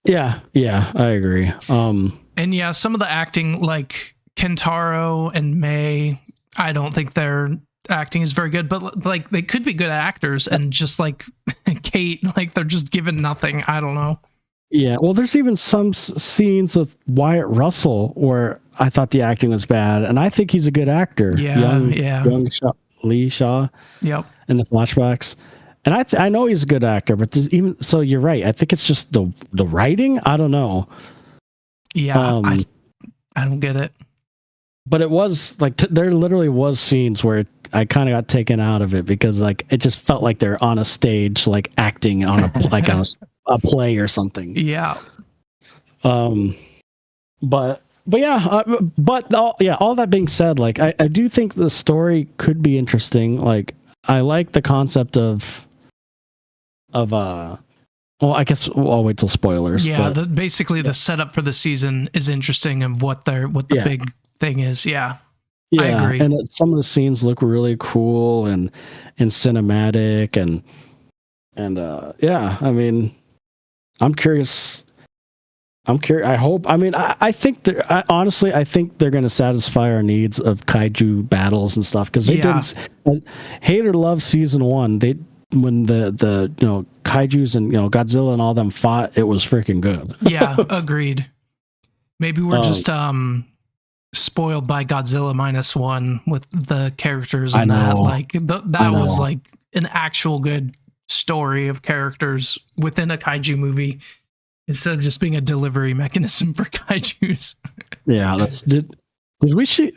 Yeah, I agree. And yeah, some of the acting, like Kentaro and Mei, I don't think their acting is very good, but like they could be good actors, and just like Kate, like they're just given nothing. I don't know. Yeah, well, there's even some scenes with Wyatt Russell where I thought the acting was bad, and I think he's a good actor. Young Lee Shaw. Yep. In the flashbacks, and I know he's a good actor, but there's even so. You're right. I think it's just the writing. I don't know. Yeah, I don't get it. But it was like there literally was scenes where I kind of got taken out of it, because like it just felt like they're on a stage, like acting on a like on a play or something. Yeah. But yeah, all that being said, like I do think the story could be interesting. Like I like the concept of well, I guess I'll wait till spoilers. Yeah, basically the setup for the season is interesting, and what the big thing is. Yeah, I agree. And some of the scenes look really cool and cinematic, and yeah, I mean, I'm curious. I hope. I mean, I think honestly, I think they're going to satisfy our needs of kaiju battles and stuff, because they didn't hate or love season 1. When the kaijus and Godzilla and all them fought, it was freaking good. Yeah, agreed. Maybe we're just spoiled by Godzilla -1 with the characters and that. Like that was like an actual good story of characters within a kaiju movie, instead of just being a delivery mechanism for kaijus. Yeah, did we see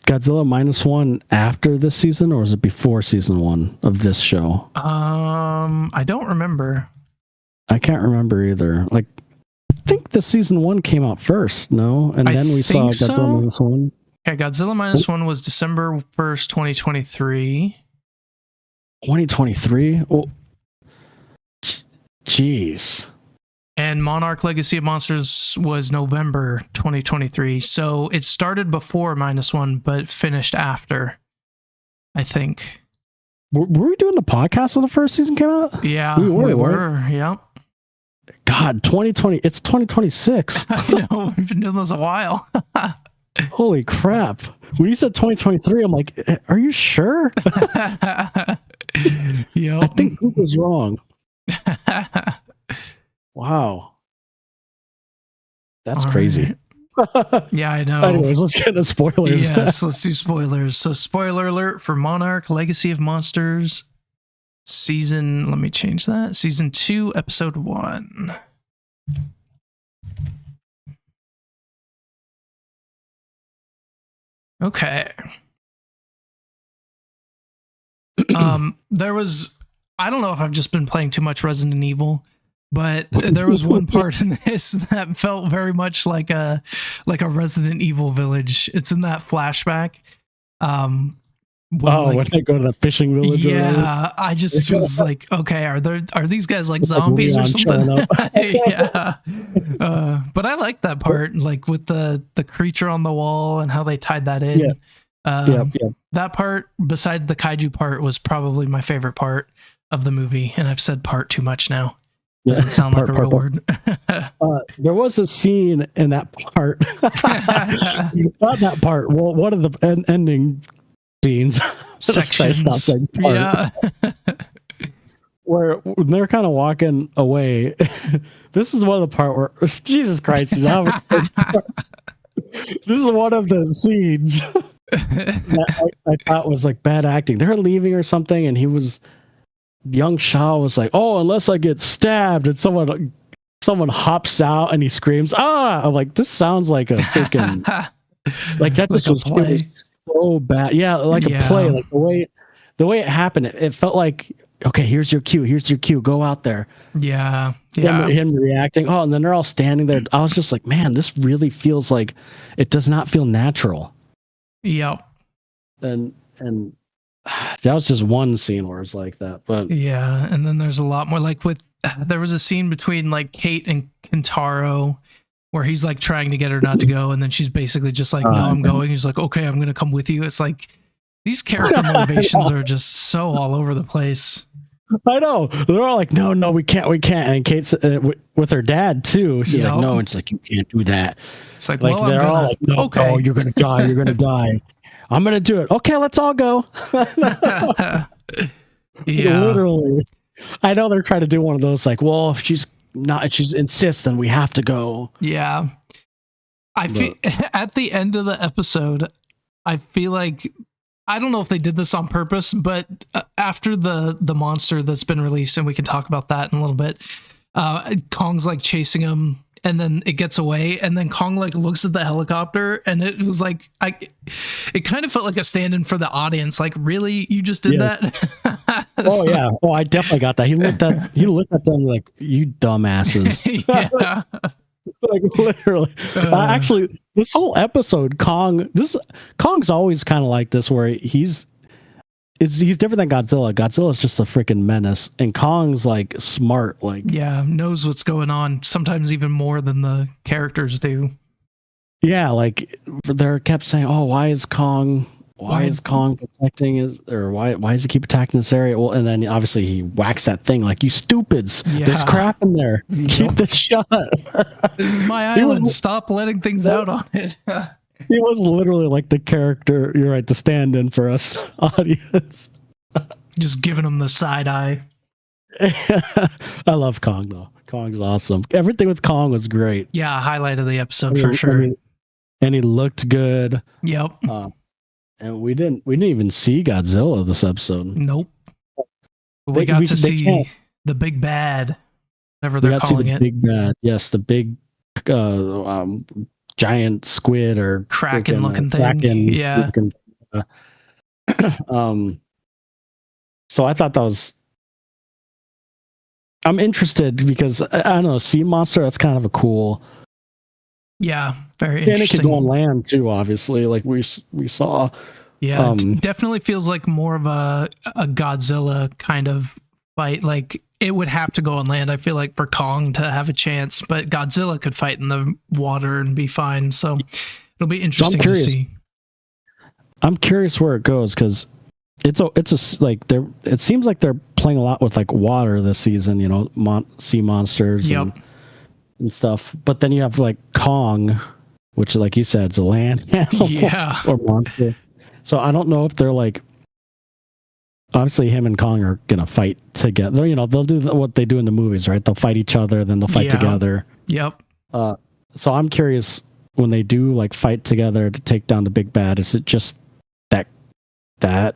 Godzilla -1 after this season, or was it before season 1 of this show? I don't remember. I can't remember either. Like, I think the season 1 came out first, no? And then we saw Godzilla -1. Yeah, Godzilla -1 was December 1st, 2023. 2023? Oh, jeez. And Monarch Legacy of Monsters was November 2023. So it started before -1, but finished after, I think. Were we doing the podcast when the first season came out? Yeah, we were. Yep. God, 2020. It's 2026. I know. We've been doing this a while. Holy crap. When you said 2023, I'm like, are you sure? Yep. I think Poop was wrong. Wow. That's crazy. Yeah, I know. Anyways, let's get into spoilers. Yes, let's do spoilers. So, spoiler alert for Monarch: Legacy of Monsters, season. Let me change that. Season 2, episode 1. Okay. There was, I don't know if I've just been playing too much Resident Evil, but there was one part in this that felt very much like a Resident Evil village. It's in that flashback. When they go to the fishing village. Yeah, I just was like, okay, are these guys like zombies or something? Yeah. But I like that part, like with the creature on the wall and how they tied that in. Yeah. That part, beside the kaiju part, was probably my favorite part of the movie. And I've said part too much now. Doesn't sound like a real word. There was a scene in that part. Not that part. Well, one of the ending scenes. Sections. Yeah. Where they're kind of walking away. This is one of the part where, Jesus Christ. This is one of the scenes that I thought was like bad acting. They're leaving or something, and young Shaw was like, "Oh, unless I get stabbed," and someone hops out and he screams, "Ah!" I'm like, this sounds like a freaking like that. Just was so bad. Yeah, like a play. Like the way it happened, it felt like, okay, here's your cue. Go out there. Yeah. Him reacting. Oh, and then they're all standing there. I was just like, man, this really feels like it does not feel natural. Yep. And that was just one scene where it's like that. But yeah, and then there's a lot more. Like there was a scene between like Kate and Kentaro where he's like trying to get her not to go, and then she's basically just like, "No, I'm going." He's like, "Okay, I'm gonna come with you." It's like these character motivations are just so all over the place. I know. They're all like, no, we can't. And Kate's with her dad too. She's like, no, it's like, you can't do that. It's like, well, they're all like, no, okay, you're gonna die. You're gonna die. I'm gonna do it. Okay, let's all go. Yeah, literally. I know they're trying to do one of those like, well, if she insists, then we have to go. Yeah, I feel at the end of the episode, I feel like, I don't know if they did this on purpose, but after the monster that's been released, and we can talk about that in a little bit, Kong's like chasing him, and then it gets away, and then Kong like looks at the helicopter, and it was like, it kind of felt like a stand-in for the audience. Like, really, you just did that? Oh yeah. Oh, I definitely got that. He looked at them like, you dumbasses. Yeah. Like literally. Actually, this whole episode, Kong's always kind of like this, where he's different than Godzilla. Godzilla's just a freaking menace, and Kong's like smart, like knows what's going on. Sometimes even more than the characters do. Yeah, like they kept saying, "Oh, why is Kong protecting his, or why does he keep attacking this area?" Well, and then obviously he whacks that thing like, "You stupids! There's crap in there. Keep this shut. This is my island. Stop letting things out on it." He was literally like the character, you're right, to stand in for us audience. Just giving him the side eye. I love Kong though. Kong's awesome. Everything with Kong was great. Yeah, highlight of the episode for sure. And he looked good. Yep. And we didn't even see Godzilla this episode. Nope. We got to see the big bad, whatever they're calling it. Big bad. Yes, the big giant squid or Kraken looking thing. Yeah. So I thought that was, I'm interested because I don't know, sea monster, that's kind of a cool. Yeah, very interesting. And it could go on land too, obviously, like we saw. Yeah, it definitely feels like more of a Godzilla kind of fight. Like it would have to go on land, I feel like, for Kong to have a chance, but Godzilla could fight in the water and be fine. So it'll be interesting to see. I'm curious where it goes, because it seems like they're playing a lot with like water this season, you know, sea monsters and stuff. But then you have like Kong, which, like you said, is a land animal or monster. So I don't know if they're like, obviously him and Kong are gonna fight together. You know, they'll do what they do in the movies, right? They'll fight each other, then they'll fight together. Yep. So I'm curious when they do like fight together to take down the big bad, is it just that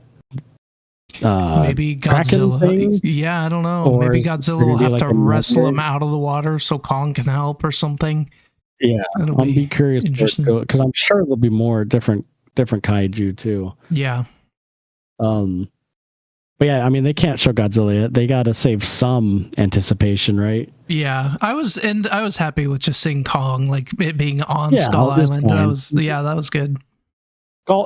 maybe Godzilla? Yeah, I don't know. Or maybe Godzilla will have to wrestle him out of the water so Kong can help or something. Yeah, I'll be curious because I'm sure there'll be more different kaiju too. Yeah. But yeah, I mean, they can't show Godzilla yet. They got to save some anticipation, right? Yeah, I was happy with just seeing Kong, like it being on Skull Island. That was good.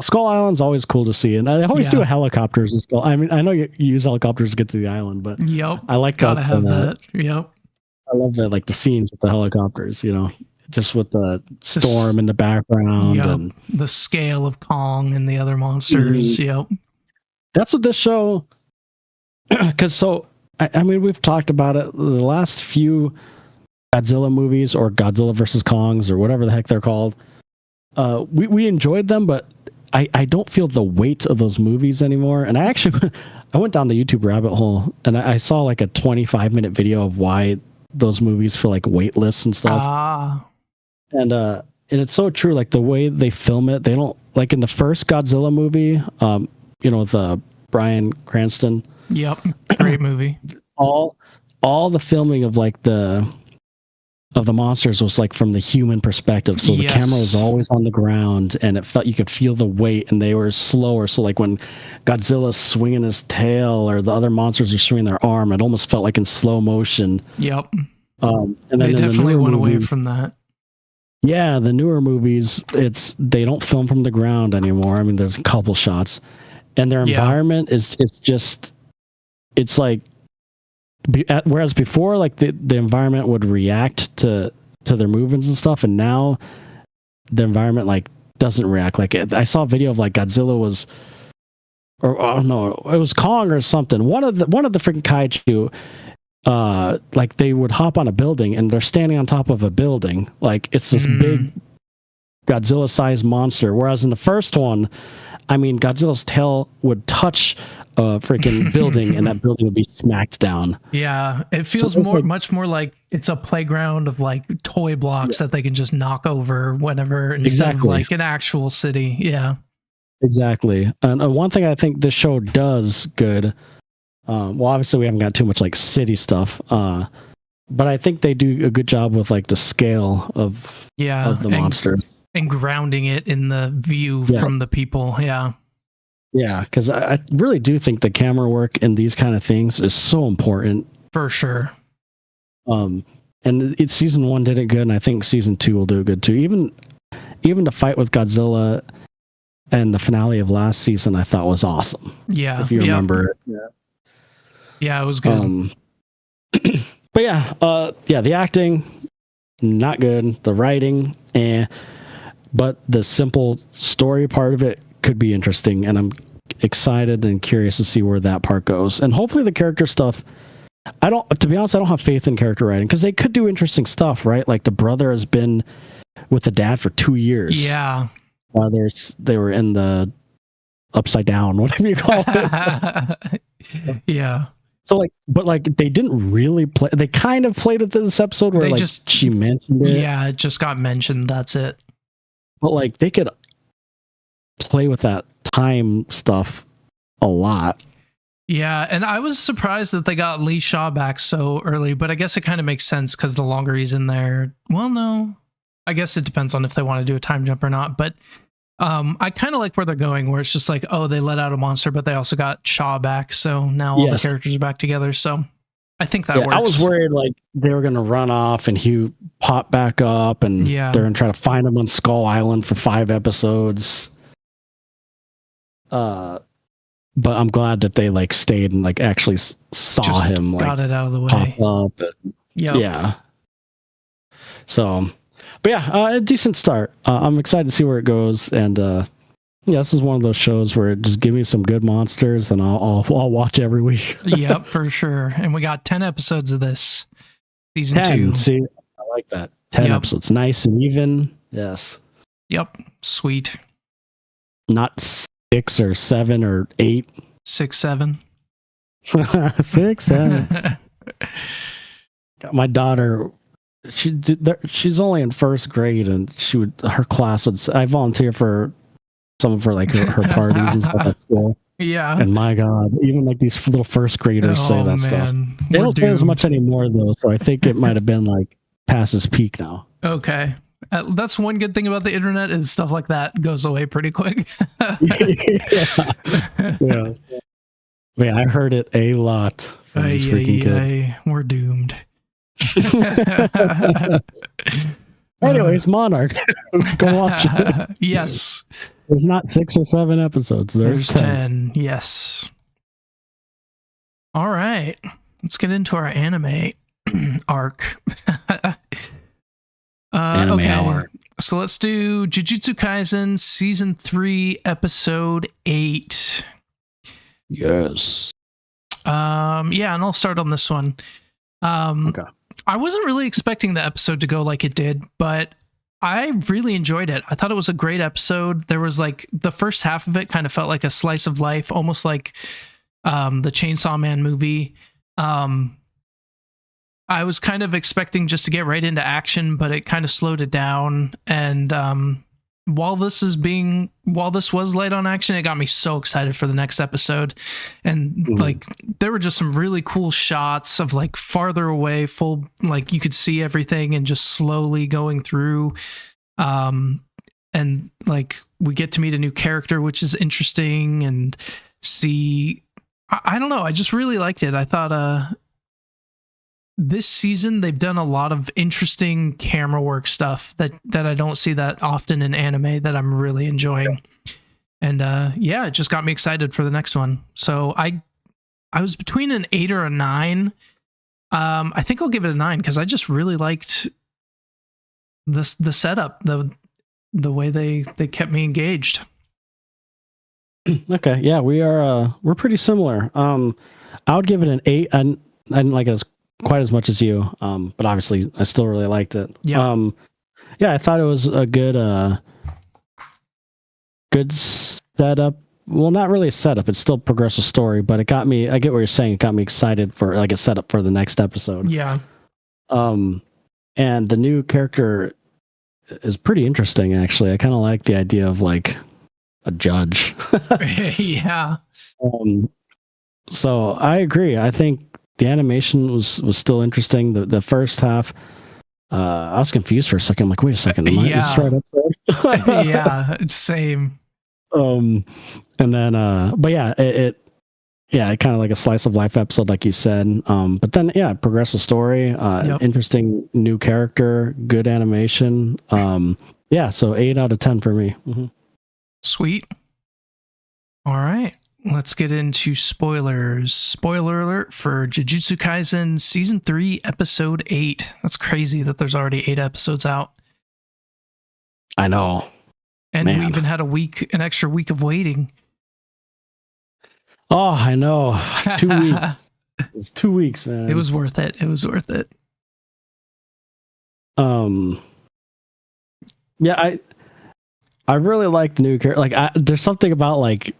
Skull Island's always cool to see, and I always do helicopters as well. I mean, I know you use helicopters to get to the island, but I like gotta have that. Yep, I love that, like the scenes with the helicopters. You know, just with the storm in the background and the scale of Kong and the other monsters. Yep, that's what this show. Because I mean, we've talked about it. The last few Godzilla movies, or Godzilla versus Kongs, or whatever the heck they're called, we enjoyed them, but I don't feel the weight of those movies anymore. And I went down the YouTube rabbit hole, and I saw like a 25-minute video of why those movies feel like weightless and stuff. And it's so true. Like the way they film it, they don't, like in the first Godzilla movie, with Bryan Cranston. Yep, great movie. all the filming of like the monsters was like from the human perspective, so the camera was always on the ground, and it felt you could feel the weight, and they were slower. So like when Godzilla's swinging his tail, or the other monsters are swinging their arm, it almost felt like in slow motion. Yep. And then they definitely went away from that. Yeah, the newer movies, they don't film from the ground anymore. I mean, there's a couple shots, and their environment is just. It's like, whereas before, like the environment would react to their movements and stuff, and now the environment like doesn't react. Like I saw a video of like Godzilla was, or oh no, it was Kong or something. One of the freaking kaiju, like they would hop on a building and they're standing on top of a building, like it's this big Godzilla-sized monster. Whereas in the first one, I mean, Godzilla's tail would touch a freaking building, and that building would be smacked down. Yeah, it feels much more like it's a playground of like toy blocks that they can just knock over whenever, instead of like an actual city. Yeah, exactly. And one thing I think this show does good. Well, obviously we haven't got too much like city stuff, but I think they do a good job with like the scale of the monster and grounding it in the view from the people. Yeah, because I really do think the camera work in these kind of things is so important. For sure. And season 1 did it good, and I think season 2 will do it good too. Even the fight with Godzilla and the finale of last season, I thought was awesome. Yeah, if you remember. Yeah, it was good. But the acting not good. The writing, but the simple story part of it could be interesting, and I'm excited and curious to see where that part goes. And hopefully the character stuff, to be honest, I don't have faith in character writing, because they could do interesting stuff, right? Like the brother has been with the dad for 2 years. Yeah. While they were in the upside down, whatever you call it. Yeah. So they didn't really play. They kind of played it this episode where she mentioned it. Yeah, it just got mentioned. That's it. But like they could play with that time stuff a lot. Yeah, and I was surprised that they got Lee Shaw back so early, but I guess it kind of makes sense because the longer he's in there, well, no, I guess it depends on if they want to do a time jump or not. But I kind of like where they're going, where it's just like, oh, they let out a monster, but they also got Shaw back, so now all the characters are back together. So I think that works. I was worried like they were gonna run off and he pop back up, and they're gonna try to find him on Skull Island for 5 episodes. But I'm glad that they like stayed and like actually saw just him, like got it out of the way. Pop up. Yeah. So, but a decent start. I'm excited to see where it goes, and this is one of those shows where it just give me some good monsters, and I'll watch every week. Yep, for sure. And we got 10 episodes of this season 2. See, I like that. 10 episodes, nice and even. Yes. Yep. Sweet. Not 6 or 7 or 8. 6, 7. 6, 7. My daughter she's only in first grade, and her class would. I volunteer for some of her like her parties and stuff at school. Yeah. And my God, even like these little first graders say that stuff. They don't say as much anymore though, so I think it might have been like past its peak now. Okay. That's one good thing about the internet is stuff like that goes away pretty quick. Yeah. Man, I heard it a lot from these freaking kids. We're doomed. Anyways, Monarch. Go watch it. Yes. There's not 6 or 7 episodes. There's 10. Yes. All right. Let's get into our anime arc. Anime hour. So let's do Jujutsu Kaisen Season 3, Episode 8. Yes. Yeah, and I'll start on this one. Okay. I wasn't really expecting the episode to go like it did, but I really enjoyed it. I thought it was a great episode. There was like the first half of it kind of felt like a slice of life, almost like the Chainsaw Man movie. I was kind of expecting just to get right into action, but it kind of slowed it down. And while this was light on action, it got me so excited for the next episode. And like there were just some really cool shots of like farther away, full like you could see everything and just slowly going through. And like we get to meet a new character, which is interesting, and see I don't know, I just really liked it. I thought this season they've done a lot of interesting camera work stuff that I don't see that often in anime that I'm really enjoying. And yeah, it just got me excited for the next one. So I was between an 8 or a 9. I think I'll give it a 9 because I just really liked the setup, the way they kept me engaged. Okay, yeah, we're pretty similar. I would give it an 8. I didn't like it as quite as much as you, but obviously I still really liked it. Yeah. Yeah, I thought it was a good setup. Well, not really a setup. It's still a progressive story, but it got me. I get what you're saying. It got me excited for like a setup for the next episode. Yeah. And the new character is pretty interesting, actually. I kind of like the idea of like a judge. Yeah. So I agree. I think the animation was still interesting. The first half, I was confused for a second. I'm like, wait a second, am I is this right up there? Yeah, same. And then, but yeah, it kind of like a slice of life episode, like you said. But then, yeah, progressive story, interesting new character, good animation. Yeah, so 8 out of 10 for me. Mm-hmm. Sweet. All right. Let's get into spoilers. Spoiler alert for Jujutsu Kaisen Season 3, Episode 8. That's crazy that there's already 8 episodes out. I know. And we even had an extra week of waiting. Oh, I know. 2 weeks. It was 2 weeks, man. It was worth it. It was worth it. Yeah, I really like the new character. Like, there's something about like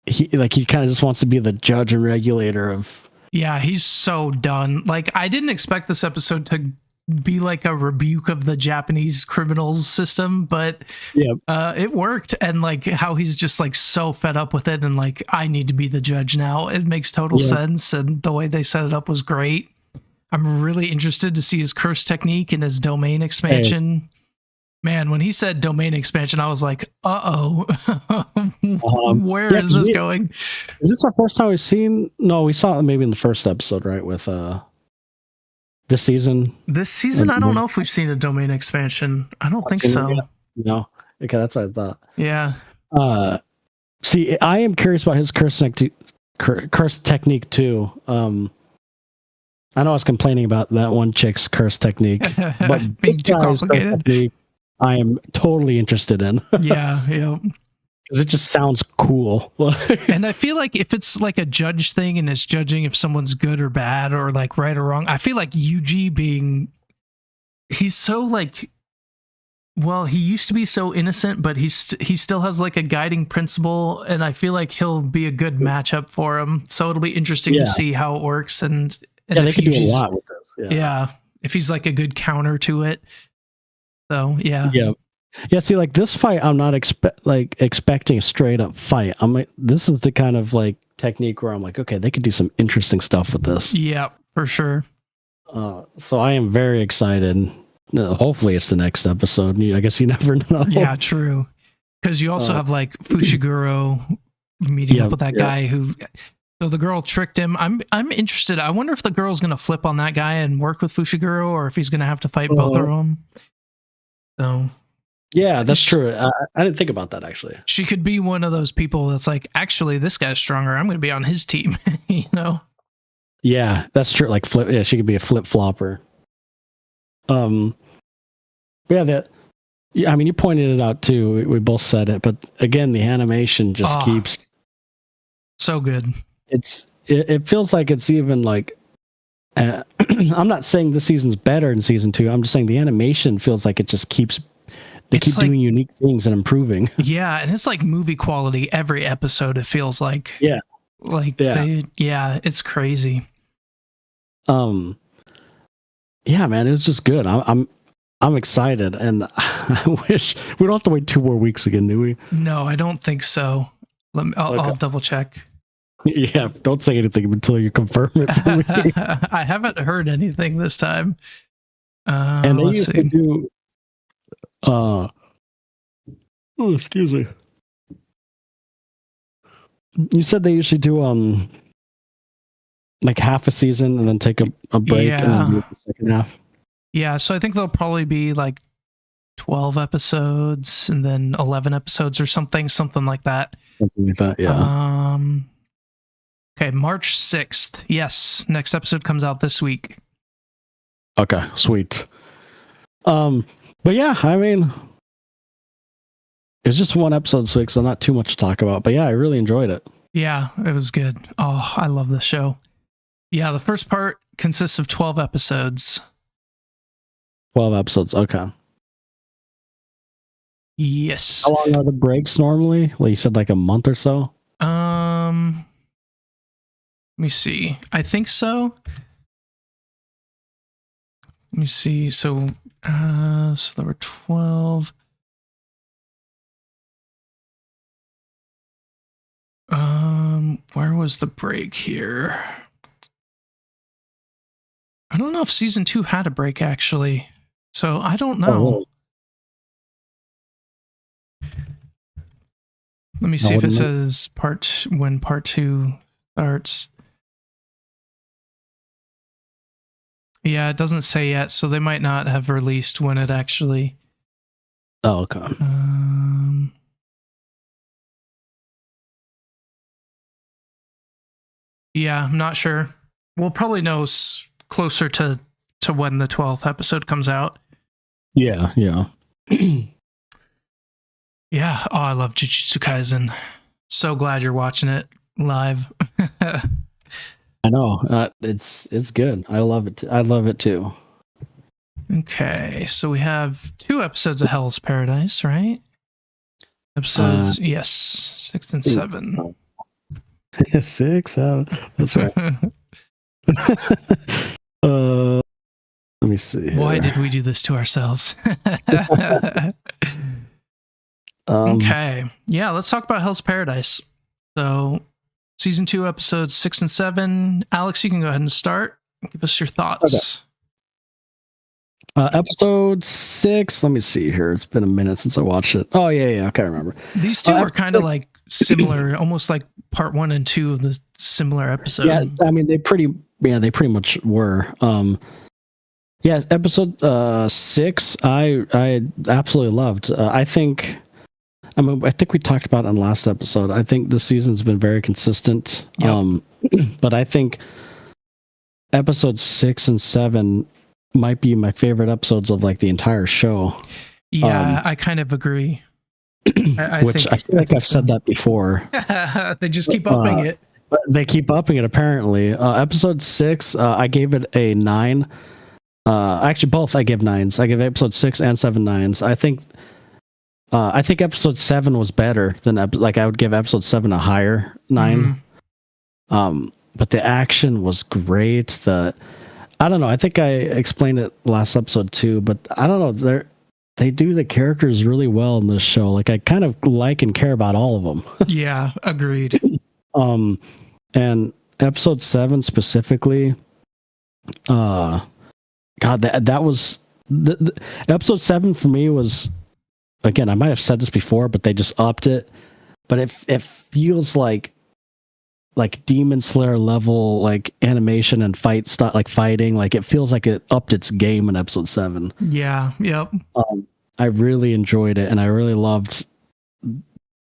he kind of just wants to be the judge and regulator of. Yeah, he's so done. Like, I didn't expect this episode to be like a rebuke of the Japanese criminal system, but it worked. And like how he's just like so fed up with it, and like, I need to be the judge now. It makes total sense, and the way they set it up was great. I'm really interested to see his curse technique and his domain expansion. Hey. Man, when he said domain expansion, I was like, where is this going? Is this our first time we've seen? No, we saw it maybe in the first episode, right? With this season. This season, I don't know if we've seen a domain expansion. I don't think so. No. Okay, that's what I thought. Yeah. See, I am curious about his curse technique too. I know I was complaining about that one chick's curse technique, but this guy's curse technique, I am totally interested in. Yeah. Because it just sounds cool. And I feel like if it's like a judge thing and it's judging if someone's good or bad or like right or wrong, I feel like Yuji he's so like, well, he used to be so innocent, but he still has like a guiding principle, and I feel like he'll be a good matchup for him. So it'll be interesting to see how it works. And they could do a lot with this. Yeah. if he's like a good counter to it. So yeah. Yeah, see, like this fight, I'm not expecting a straight up fight. I'm like, this is the kind of like technique where I'm like, okay, they could do some interesting stuff with this. Yeah, for sure. So I am very excited. Hopefully, it's the next episode. I guess you never know. Yeah, true. Because you also have like Fushiguro meeting up with that guy who. So the girl tricked him. I'm interested. I wonder if the girl's gonna flip on that guy and work with Fushiguro, or if he's gonna have to fight both of them. So. Yeah, that's true. I didn't think about that, actually. She could be one of those people that's like, actually, this guy's stronger. I'm going to be on his team, you know? Yeah, that's true. Like, she could be a flip-flopper. I mean, you pointed it out, too. We both said it. But, again, the animation just keeps... So good. It feels like it's even, like... I'm not saying the season's better in season 2. I'm just saying the animation feels like it just keeps... They keep doing unique things and improving. Yeah, and it's like movie quality every episode, it feels like. Yeah. It's crazy. Yeah, man, it was just good. I'm excited, and I wish we don't have to wait 2 more weeks again, do we? No, I don't think so. I'll double check. Yeah, don't say anything until you confirm it for me. I haven't heard anything this time. And they used to do... excuse me. You said they usually do like half a season and then take a break and then do the second half. Yeah, so I think there'll probably be like 12 episodes and then 11 episodes or something like that. Something like that, yeah. Okay, March 6th. Yes, next episode comes out this week. Okay, sweet. But yeah, I mean, it's just one episode this week, so not too much to talk about. But yeah, I really enjoyed it. Yeah, it was good. Oh, I love this show. Yeah, the first part consists of 12 episodes. 12 episodes, okay. Yes. How long are the breaks normally? Well, you said like a month or so? Let me see. I think so. Let me see. So there were 12. Where was the break here? I don't know if season 2 had a break actually. So I don't know. Let me see if it says when part 2 starts. Yeah, it doesn't say yet, so they might not have released when it actually. Oh, okay. Yeah, I'm not sure. We'll probably know closer to when the 12th episode comes out. Yeah. Yeah. Oh, I love Jujutsu Kaisen. So glad you're watching it live. I know. It's good. I love it. I love it too. Okay, so we have 2 episodes of Hell's Paradise, right? Episodes, yes, 6 and 7. 6, 7. That's right. Let me see. Why did we do this to ourselves? Okay, yeah, let's talk about Hell's Paradise. So, season 2, episodes 6 and 7. Alex, you can go ahead and start. Give us your thoughts. Okay. Episode 6. Let me see here. It's been a minute since I watched it. Oh yeah. Okay, I remember. These 2 were kind of like similar, almost like part 1 and 2 of the similar episode. Yeah, I mean they pretty much were. Yeah, episode 6. I absolutely loved. I think we talked about it in the last episode. I think the season's been very consistent. Yep. But I think episodes 6 and 7 might be my favorite episodes of like the entire show. Yeah, I kind of agree. I feel like I've said that before. They just keep upping it. But they keep upping it apparently. Episode 6, I gave it a 9. Actually, both I give 9s. I give episode 6 and 7 9s. I think episode 7 was better than I would give episode 7 a higher 9. But the action was great. I don't know. I think I explained it last episode too, but I don't know. They do the characters really well in this show. Like I kind of like and care about all of them. Yeah, agreed. And episode 7 specifically, God, that was episode 7 for me was, again, I might have said this before, but they just upped it. But it feels like Demon Slayer level, like animation and like fighting. Like it feels like it upped its game in episode 7. Yeah. Yep. I really enjoyed it, and I really loved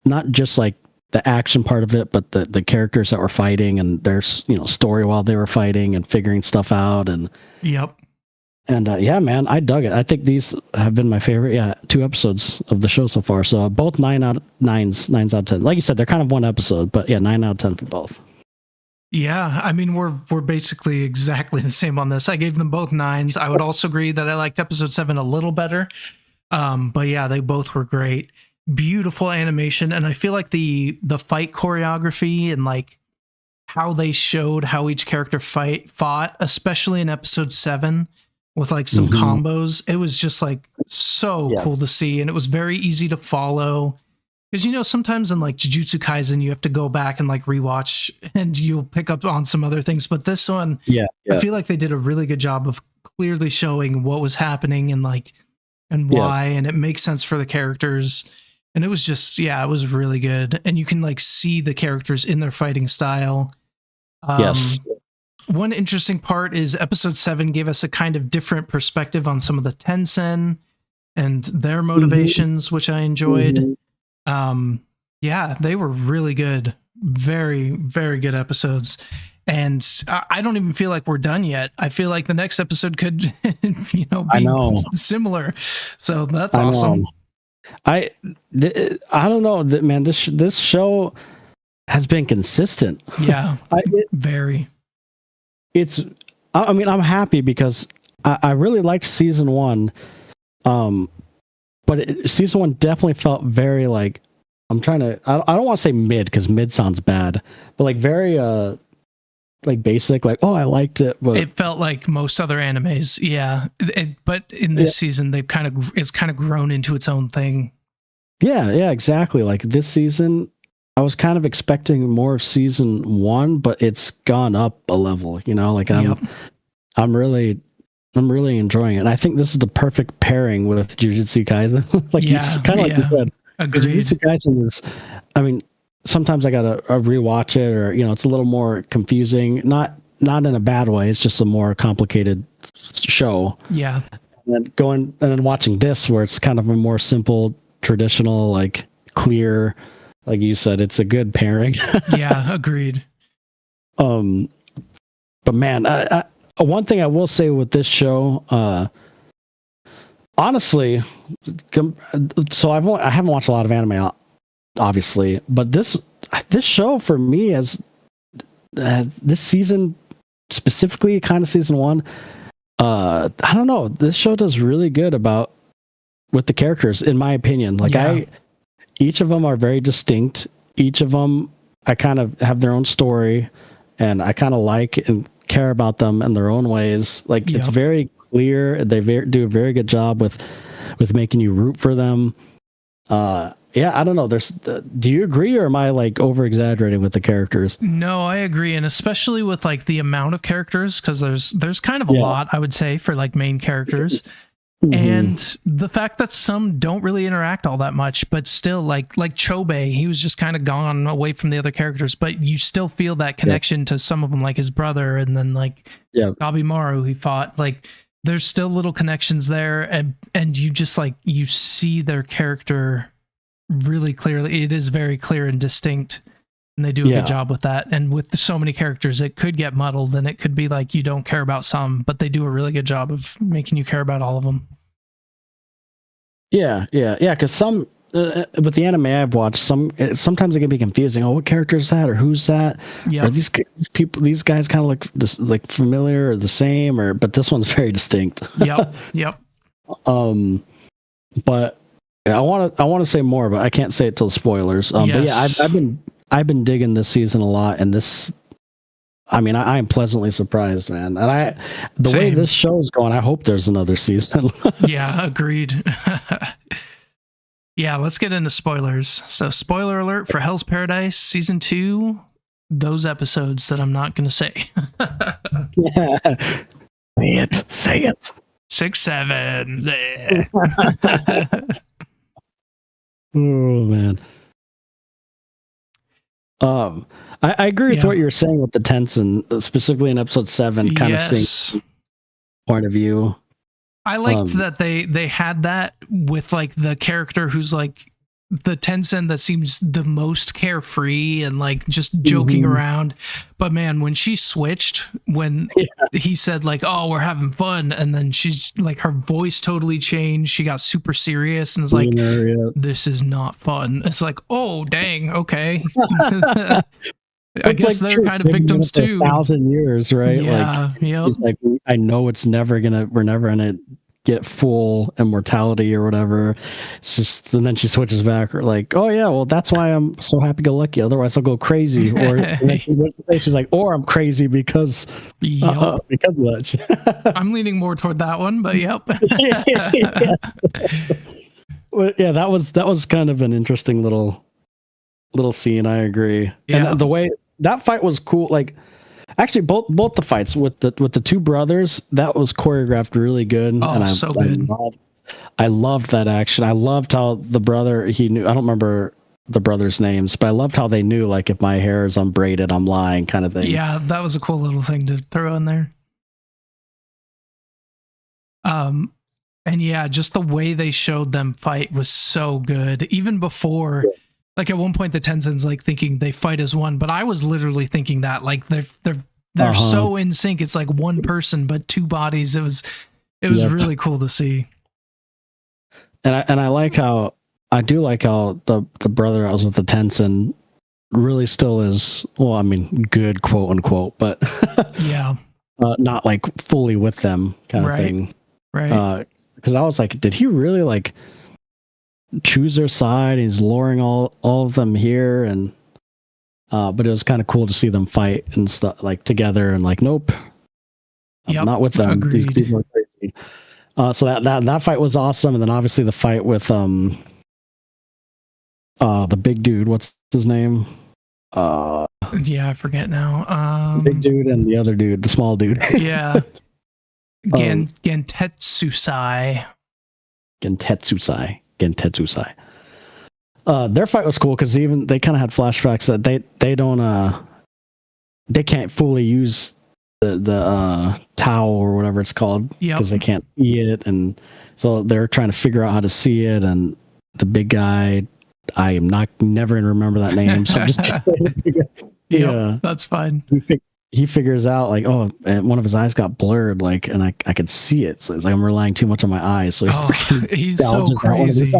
not just like the action part of it, but the characters that were fighting and their story while they were fighting and figuring stuff out. And yep. And yeah, man, I dug it. I think these have been my favorite. Yeah, 2 episodes of the show so far. So both 9 out of 10. Like you said, they're kind of one episode, but yeah, 9 out of 10 for both. Yeah, I mean we're basically exactly the same on this. I gave them both 9s. I would also agree that I liked episode 7 a little better. But yeah, they both were great. Beautiful animation, and I feel like the fight choreography and like how they showed how each character fought, especially in episode 7 with like some combos. It was just like so cool to see, and it was very easy to follow. Because sometimes in like Jujutsu Kaisen you have to go back and like rewatch and you'll pick up on some other things. But this one, I feel like they did a really good job of clearly showing what was happening and why, and it makes sense for the characters. And it was just, it was really good. And you can like see the characters in their fighting style. Yes. One interesting part is episode 7 gave us a kind of different perspective on some of the Tensen and their motivations, which I enjoyed. They were really good. Very, very good episodes. And I don't even feel like we're done yet. I feel like the next episode could, be similar. So that's awesome. I don't know, man. This show has been consistent. Yeah, very. I mean, I'm happy because I really liked season 1, but season 1 definitely felt very like I don't want to say mid because mid sounds bad, but like very like basic, like, oh, I liked it, but it felt like most other animes. Yeah. But in this season, it's kind of grown into its own thing. Yeah, exactly. Like this season, I was kind of expecting more of season 1, but it's gone up a level, like I'm really enjoying it. And I think this is the perfect pairing with Jujutsu Kaisen. Like you said. Agreed. Jujutsu Kaisen is, I mean, sometimes I gotta rewatch it, or it's a little more confusing. Not in a bad way. It's just a more complicated show. Yeah. And then watching this, where it's kind of a more simple, traditional, like clear, like you said, it's a good pairing. Yeah, agreed. But man, one thing I will say with this show, honestly, so I haven't watched a lot of anime, obviously, but this show for me has this season specifically, kind of season 1. I don't know. This show does really good with the characters, in my opinion. Like each of them are very distinct. Each of them, I kind of have their own story, and I kind of like and care about them in their own ways. Like it's very clear. They do a very good job with making you root for them. I don't know. Do you agree, or am I like over exaggerating with the characters? No, I agree, and especially with like the amount of characters, because there's kind of a lot, I would say, for like main characters. And the fact that some don't really interact all that much, but still like Chobe, he was just kind of gone away from the other characters, but you still feel that connection to some of them, like his brother, and then like Gabimaru, he fought. Like there's still little connections there, and you just like you see their character really clearly. It is very clear and distinct, and they do a good job with that. And with so many characters, it could get muddled, and it could be like you don't care about some, but they do a really good job of making you care about all of them. Yeah. Because some with the anime I've watched, sometimes it can be confusing. Oh, what character is that, or who's that? Yeah, are these guys kind of look like familiar or the same, but this one's very distinct. Yep. But I want to say more, but I can't say it till spoilers. But yeah, I've been digging this season a lot, and this I mean, I am pleasantly surprised, man. And the way this show's going, I hope there's another season. Yeah, agreed. Yeah, let's get into spoilers. So, spoiler alert for Hell's Paradise Season 2, those episodes that I'm not going to say. Yeah. Say it. 6, 7. Oh, man. I agree with what you're saying with the Tensen, specifically in episode 7, kind of seeing point of view. I liked that they had that with like the character who's like the Tensen that seems the most carefree and like just joking around. But man, when she switched, when he said like, "Oh, we're having fun," and then she's like, her voice totally changed. She got super serious and it's like, "This is not fun." It's like, "Oh, dang, okay." I guess they're kind of victims too. 1,000 years, right? Yeah, like, he's like, I know we're never gonna get full immortality or whatever. It's just, and then she switches back, or like, oh yeah, well that's why I'm so happy-go-lucky. Otherwise, I'll go crazy. Or she's like, or I'm crazy because of that. I'm leaning more toward that one, but yep. Well, yeah, that was kind of an interesting little scene. I agree. Yeah. And the way that fight was cool, like actually both the fights with the two brothers, that was choreographed really good. Oh, and so good. I loved that action. I loved how the brother, he knew, I don't remember the brothers' names, but I loved how they knew, like, if my hair is unbraided, I'm lying, kind of thing. Yeah, that was a cool little thing to throw in there. And yeah, just the way they showed them fight was so good. Even before, like at one point the Tensen's like thinking they fight as one, but I was literally thinking that like they're so in sync. It's like one person but two bodies. It was really cool to see. And I do like how the brother I was with, the Tensen, really still is, well, I mean, good, quote unquote, but yeah, not like fully with them kind of thing. Right. Because I was like, did he really like choose their side? He's luring all of them here, and but it was kind of cool to see them fight and stuff like together, and like, nope, I'm not with them. Agreed. These people are crazy. So that fight was awesome, and then obviously the fight with the big dude. What's his name? Yeah, I forget now. The big dude and the other dude, the small dude. Yeah. Gentetsusai. Their fight was cool because even they kind of had flashbacks that they can't fully use the Tao or whatever it's called because they can't see it, and so they're trying to figure out how to see it. And the big guy, I am never gonna remember that name, so I'm just yeah, that's fine. He figures out like, oh, and one of his eyes got blurred, like, and I could see it. So it's like I'm relying too much on my eyes. So he's so crazy.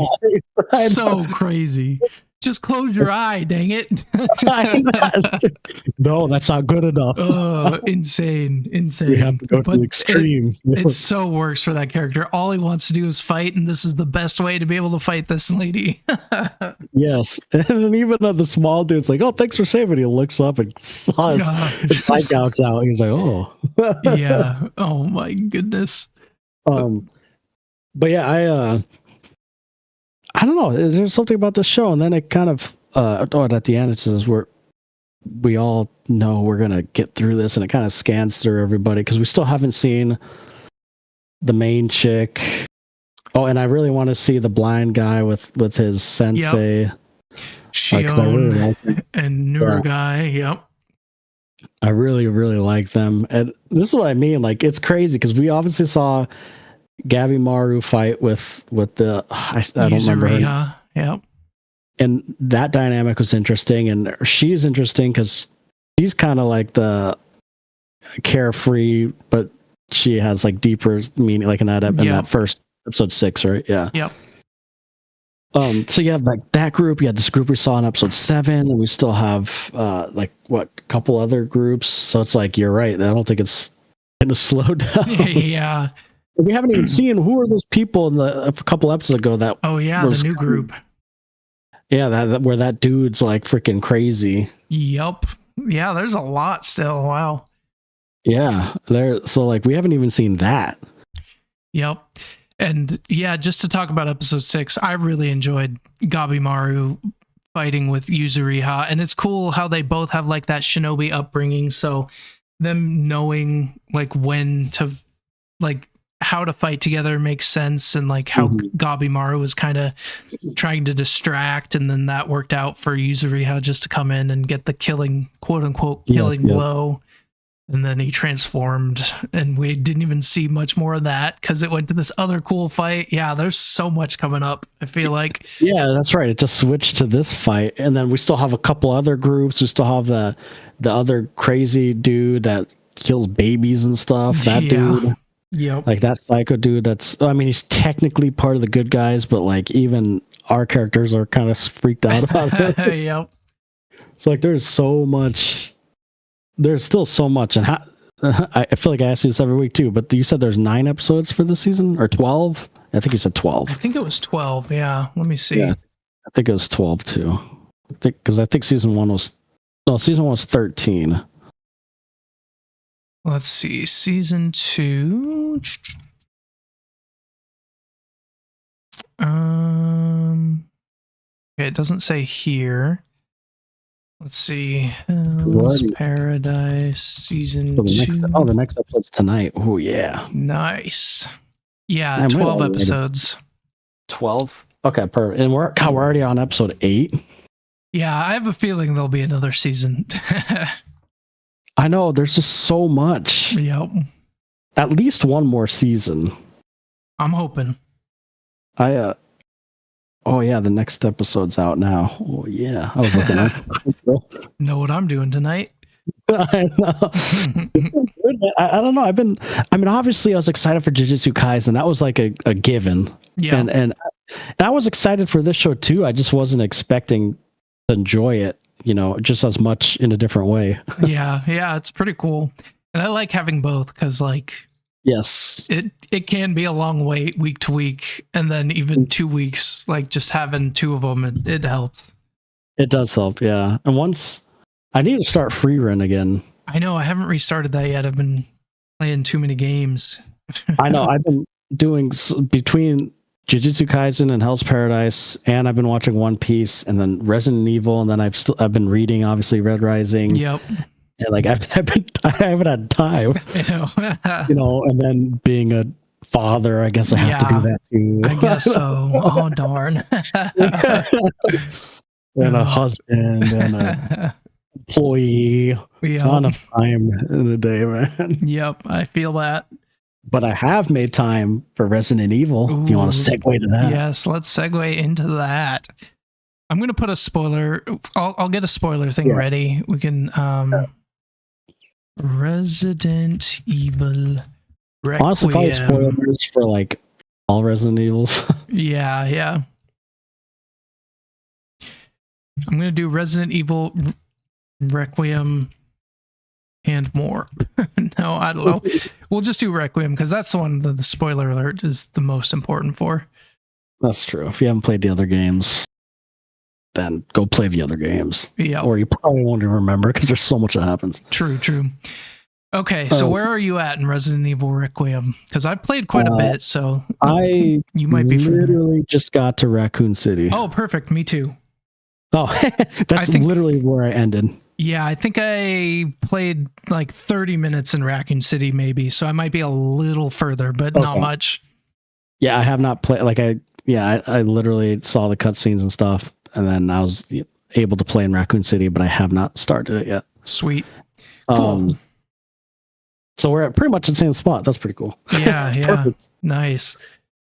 So crazy. Just close your eye, dang it. No, that's not good enough. Insane. We have to go to the extreme. It so works for that character. All he wants to do is fight, and this is the best way to be able to fight this lady. Yes. And then even the small dude's like, oh, thanks for saving. He looks up and saw his eye gouts out. He's like, oh. Yeah. Oh, my goodness. But yeah, I don't know. There's something about the show, and then it kind of at the end it says we all know we're gonna get through this, and it kind of scans through everybody because we still haven't seen the main chick. Oh, and I really want to see the blind guy with his sensei. Shion and newer guy. Yep. I really, really like them, and this is what I mean. Like, it's crazy because we obviously saw Gabby Maru fight with the I don't remember her. Yep. And that dynamic was interesting, and she's interesting because she's kind of like the carefree, but she has like deeper meaning, like in that first episode 6, right? Yeah. Yep. So you have like that group. You had this group we saw in episode 7, and we still have a couple other groups. So it's like, you're right. I don't think it's going to slow down. Yeah. We haven't even seen who are those people a couple episodes ago that. Oh yeah, the new group. Yeah, that where that dude's like freaking crazy. Yep. Yeah, there's a lot still. Wow. Yeah, so like we haven't even seen that. Yep. And yeah, just to talk about episode 6, I really enjoyed Gabimaru fighting with Yuzuriha, and it's cool how they both have like that shinobi upbringing, so them knowing like when to like how to fight together makes sense, and like how Gabimaru was kind of trying to distract, and then that worked out for Yuzuriha just to come in and get the killing, quote unquote killing blow. And then he transformed, and we didn't even see much more of that because it went to this other cool fight. Yeah, there's so much coming up, I feel like. Yeah, that's right. It just switched to this fight, and then we still have a couple other groups. We still have the other crazy dude that kills babies and stuff. That dude. Yep. Like that psycho dude I mean, he's technically part of the good guys, but like even our characters are kind of freaked out about it. Yep. It's like there's so much. There's still so much, and I feel like I ask you this every week too. But you said there's 9 episodes for this season, or 12? I think you said 12. I think it was 12. Yeah, let me see. Yeah, I think it was 12 too. I think season 1 was 13. Let's see, season 2. Okay, it doesn't say here. Let's see. Hell's Paradise season 2. The next episode's tonight. Oh yeah. Nice. Yeah, 12 episodes. 12? Okay, perfect. And we're already on episode 8. Yeah, I have a feeling there'll be another season. I know, there's just so much. Yep. At least one more season. I'm hoping. Oh yeah, the next episode's out now. Oh yeah, I was looking up. Know what I'm doing tonight? I know. I don't know. I mean, obviously, I was excited for Jujutsu Kaisen. That was like a given. Yeah. And I was excited for this show too. I just wasn't expecting to enjoy it, just as much in a different way. Yeah, it's pretty cool. And I like having both because, like, yes, it can be a long wait week to week, and then even 2 weeks, like just having 2 of them, it helps. It does help, yeah. And once I need to start free run again. I know I haven't restarted that yet. I've been playing too many games. I know I've been doing between Jujutsu Kaisen and Hell's Paradise, and I've been watching One Piece, and then Resident Evil, and then I've been reading obviously Red Rising. Yep. And like I haven't had time. I know. And then being a father, I guess I have to do that too. I guess so. Oh darn. And a husband and a employee. Yep. Not enough time in the day, man. Yep, I feel that. But I have made time for Resident Evil. Ooh, if you want to segue to that. Yes, let's segue into that. I'm gonna put a spoiler. I'll get a spoiler thing ready. We can Resident Evil Requiem. Honestly, probably spoilers for like all Resident Evils. Yeah. I'm going to do Resident Evil Requiem and more. No, I don't know. We'll just do Requiem because that's the one that the spoiler alert is the most important for. That's true. If you haven't played the other games, then go play the other games. Yeah. Or you probably won't even remember because there's so much that happens. True. Okay, so where are you at in Resident Evil Requiem? Because I played quite a bit, so you might be literally just got to Raccoon City. Oh, perfect. Me too. Oh, that's literally where I ended. Yeah, I think I played like 30 minutes in Raccoon City, maybe. So I might be a little further, but not much. Yeah, I have not played. Like I literally saw the cutscenes and stuff, and then I was able to play in Raccoon City, but I have not started it yet. Sweet. Cool. So we're at pretty much the same spot. That's pretty cool. Yeah. Perfect. Nice.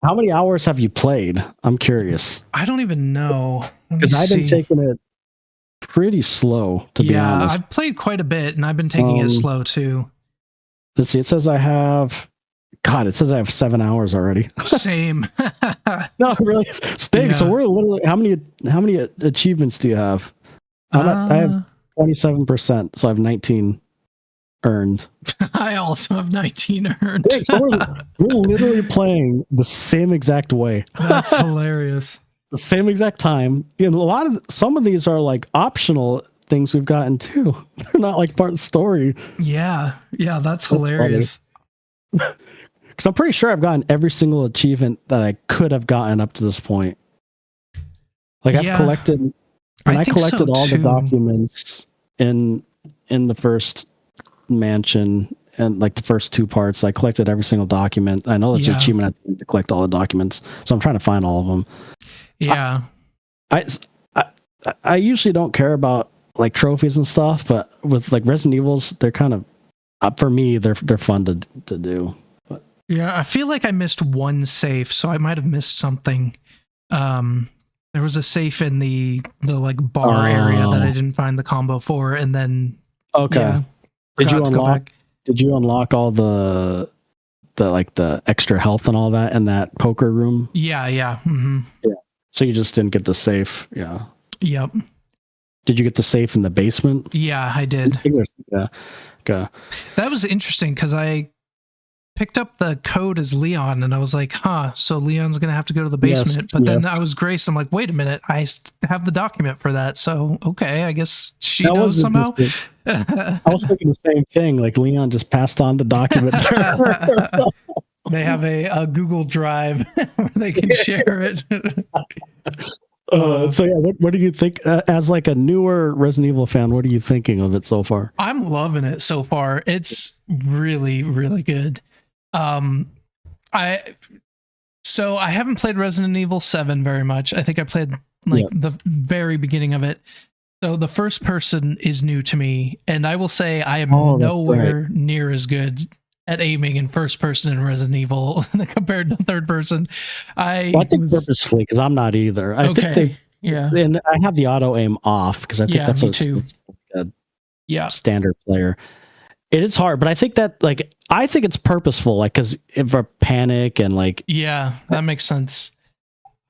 How many hours have you played? I'm curious. I don't even know. Because I've been taking it pretty slow, to be honest. I've played quite a bit, and I've been taking it slow, too. Let's see. It says I have 7 hours already. Same. No, really. Stay. Yeah. So we're literally, how many achievements do you have? I have 27%, so I have 19 earned. I also have 19 earned. So we're literally playing the same exact way. That's hilarious. The same exact time. Some of these are like optional things we've gotten too. They're not like part of the story. Yeah, that's hilarious. Because I'm pretty sure I've gotten every single achievement that I could have gotten up to this point. Like I've collected, and I collected all the documents in the first mansion and like the first 2 parts. I collected every single document. I know it's an achievement to collect all the documents, so I'm trying to find all of them. Yeah, I usually don't care about like trophies and stuff, but with like Resident Evils, they're kind of for me. They're fun to do. But. Yeah, I feel like I missed one safe, so I might have missed something. There was a safe in the like bar area that I didn't find the combo for, and then did you unlock all the like the extra health and all that in that poker room? Yeah. Mm-hmm. Yeah. So you just didn't get the safe. Yeah. Yep. Did you get the safe in the basement? Yeah, I did. Yeah. Okay. That was interesting because I picked up the code as Leon and I was like, so Leon's going to have to go to the basement. But then I was Grace. I'm like, wait a minute. I have the document for that. So, okay, I guess she knows somehow. I was thinking the same thing. Like Leon just passed on the document to her. They have a Google Drive where they can share it. So yeah, what do you think as like a newer Resident Evil fan? What are you thinking of it so far? I'm loving it so far. It's really, really good. I haven't played Resident Evil 7 very much. I think I played the very beginning of it. So the first person is new to me, and I will say I am nowhere near as good at aiming in first person in Resident Evil compared to third person. I think purposefully, because I'm not either. I think and I have the auto aim off because I think that's a standard player. It is hard, but I think that I think it's purposeful, like because if a panic and that makes sense.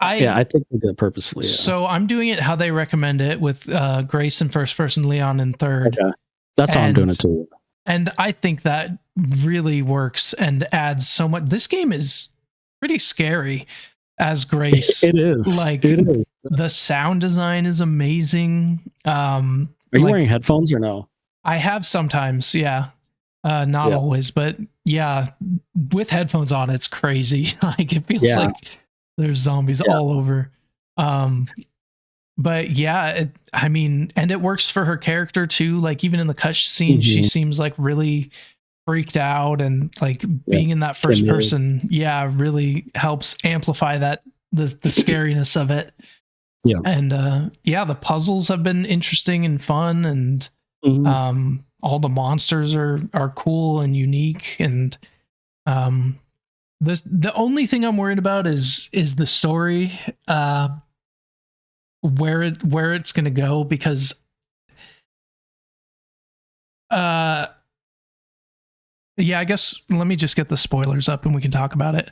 I think they did it purposefully. Yeah. So I'm doing it how they recommend it with Grace in first person, Leon in third. Okay. That's how I'm doing it too. And I think that really works and adds so much. This game is pretty scary as Grace. It is. It is. The sound design is amazing. Are you wearing headphones or no? I have sometimes, yeah. Not always, but yeah, with headphones on, it's crazy. Like it feels like there's zombies all over. But yeah, and it works for her character too. Like even in the cutscene, she seems like really freaked out, and like being in that first person, really helps amplify that the scariness of it. Yeah, and the puzzles have been interesting and fun, and all the monsters are cool and unique, and the only thing I'm worried about is the story. Where it's going to go, because I guess let me just get the spoilers up and we can talk about it.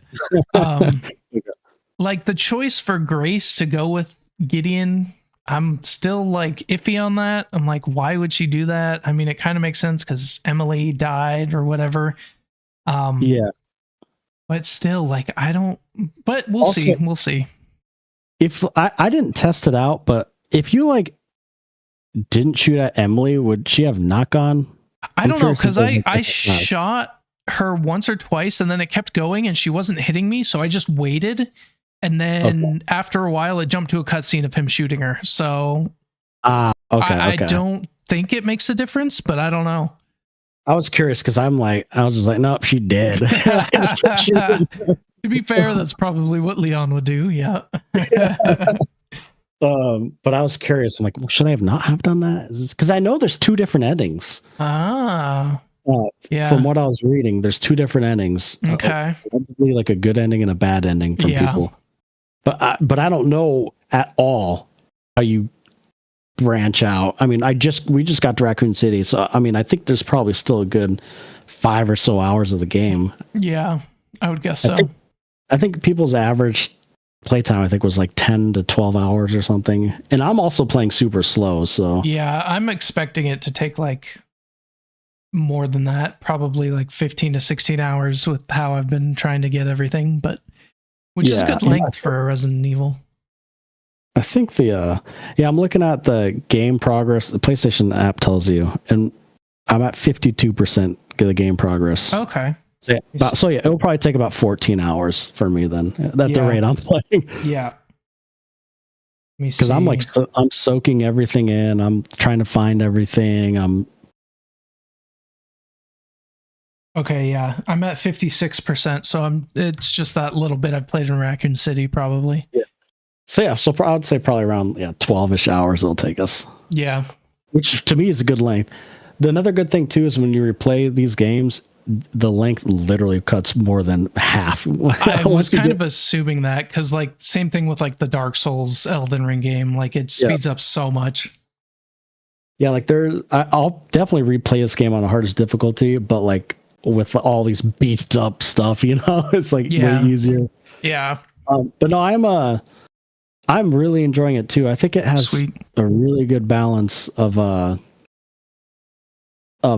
Like the choice for Grace to go with Gideon, I'm still like iffy on that. I'm like, why would she do that? I mean, it kind of makes sense because Emily died or whatever. But still, like, I don't, but we'll see. If I didn't test it out, but if you didn't shoot at Emily, would she have not gone? I don't know, because I shot her once or twice and then it kept going and she wasn't hitting me, so I just waited, and then after a while it jumped to a cutscene of him shooting her. So I don't think it makes a difference, but I don't know. I was curious because I was just like, nope, she did. To be fair, that's probably what Leon would do. Yeah. But I was curious. I'm like, well, should I not have done that? Because I know there's 2 different endings. From what I was reading, there's 2 different endings. Okay. Probably like a good ending and a bad ending from people. But I don't know at all how you branch out. I mean, we just got to Raccoon City, so I mean, I think there's probably still a good 5 or so hours of the game. Yeah, I would guess so. I think people's average playtime, I think, was like 10 to 12 hours or something. And I'm also playing super slow, so... Yeah, I'm expecting it to take like more than that, probably like 15 to 16 hours with how I've been trying to get everything, but which is good length for a Resident Evil. I think I'm looking at the game progress. The PlayStation app tells you, and I'm at 52% of the game progress. Okay. So yeah, it'll probably take about 14 hours for me then. At the rate I'm playing. Yeah. Because I'm like, I'm soaking everything in. I'm trying to find everything. Okay, yeah. I'm at 56%, so it's just that little bit I've played in Raccoon City, probably. Yeah. So yeah, I would say probably around 12-ish hours it'll take us. Yeah. Which to me is a good length. Another good thing too is when you replay these games, the length literally cuts more than half. I was kind of assuming that because like same thing with like the Dark Souls Elden Ring game, like it speeds up so much. Yeah, like I'll definitely replay this game on the hardest difficulty, but like with all these beefed up stuff, it's like way easier. Yeah. But no, I'm really enjoying it too. I think it has a really good balance of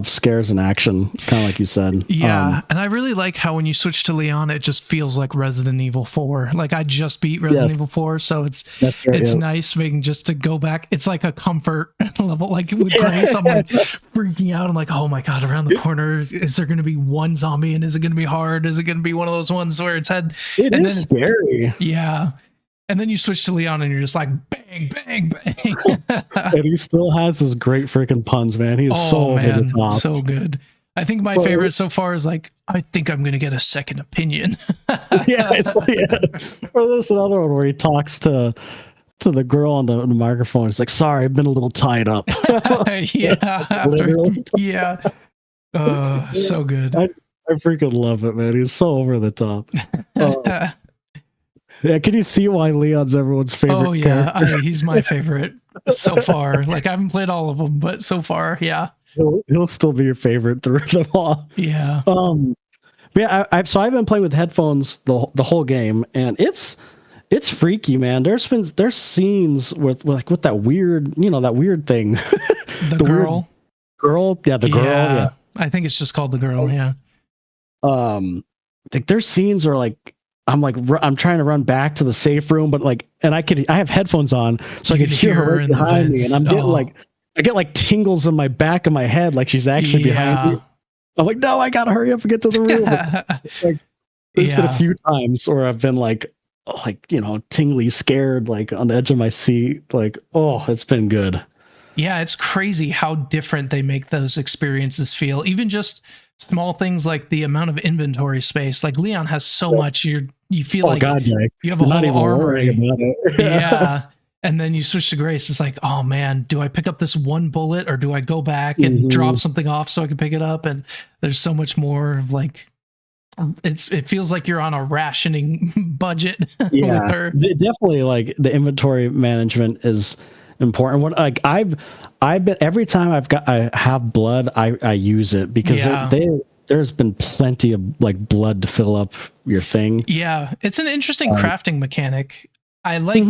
scares and action, kind of like you said. Yeah, and I really like how when you switch to Leon, it just feels like Resident Evil 4. Like I just beat Resident Evil 4, so it's nice making just to go back. It's like a comfort level. Like with Grace, I'm like freaking out. I'm like, oh my god, around the corner, is there going to be one zombie, and is it going to be hard? Is it going to be one of those ones where it's head? It is scary. Yeah. And then you switch to Leon and you're just like, bang, bang, bang. And he still has his great freaking puns, man. He's over the top. So good. I think my favorite so far is like, I think I'm going to get a second opinion. It's like, or there's another one where he talks to the girl on the microphone. It's like, sorry, I've been a little tied up. So good. I freaking love it, man. He's so over the top. Yeah, can you see why Leon's everyone's favorite? Oh yeah, he's my favorite so far. Like I haven't played all of them, but so far, yeah, he'll still be your favorite through them all. Yeah. So I've been playing with headphones the whole game, and it's freaky, man. There's scenes with that weird, that weird thing. The girl. Yeah, the girl. Yeah. I think it's just called the girl. Yeah. Like there's scenes where like. I'm trying to run back to the safe room, but like, and I have headphones on, so I could hear her behind me, and I'm getting I get tingles in my back of my head, like she's actually behind me. I'm like, no, I gotta hurry up and get to the room. There's been a few times where I've been tingly scared, like on the edge of my seat, like, oh, it's been good. Yeah, it's crazy how different they make those experiences feel. Even just small things like the amount of inventory space. Like Leon has so much. You feel you have a whole armory. Yeah. And then you switch to Grace. It's like, oh man, do I pick up this one bullet or do I go back and drop something off so I can pick it up? And there's so much more of like, it feels like you're on a rationing budget. Yeah, with her. Definitely. Like the inventory management is important. What like I've been every time I have blood, I use it because there's been plenty of like blood to fill up your thing. Yeah, it's an interesting crafting mechanic. I like.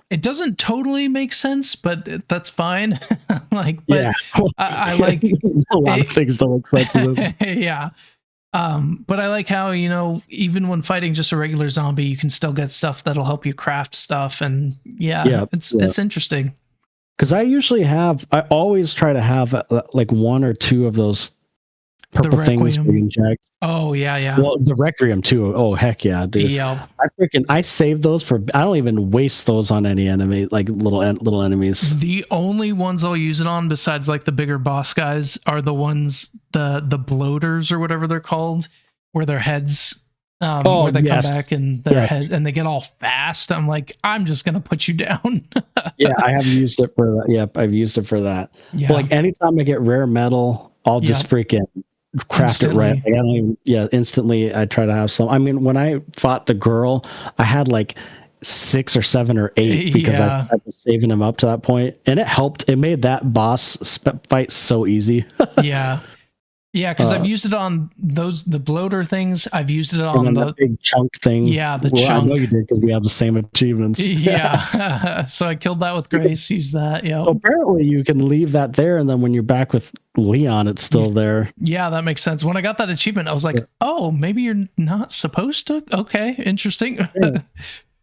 It doesn't totally make sense, but that's fine. I like a lot of things don't make sense. Yeah. But I like how, even when fighting just a regular zombie, you can still get stuff that'll help you craft stuff. And it's interesting. Because I always try to have like one or two of those purple things where you inject. Oh yeah. Well, the Requiem too. Oh heck yeah, dude. Yeah. I save those for. I don't even waste those on any enemy, like little enemies. The only ones I'll use it on, besides like the bigger boss guys, are the ones the bloaters or whatever they're called, where their heads. Where they come back and their heads and they get all fast. I'm like, I'm just gonna put you down. Yeah, I have used it for that. Yep, I've used it for that. Yeah. But like anytime I get rare metal, I'll just freaking craft it right. Like, I don't even, instantly I try to have some. I mean, when I fought the girl, I had like 6 or 7 or 8 because I was saving them up to that point, and it helped. It made that boss fight so easy. Yeah, because I've used it on the bloater things. I've used it on the big chunk thing. Yeah, chunk. I know you did because we have the same achievements. Yeah, so I killed that with Grace. Use that. Yeah. So apparently, you can leave that there, and then when you're back with Leon, it's still there. Yeah, that makes sense. When I got that achievement, I was like, "Oh, maybe you're not supposed to." Okay, interesting.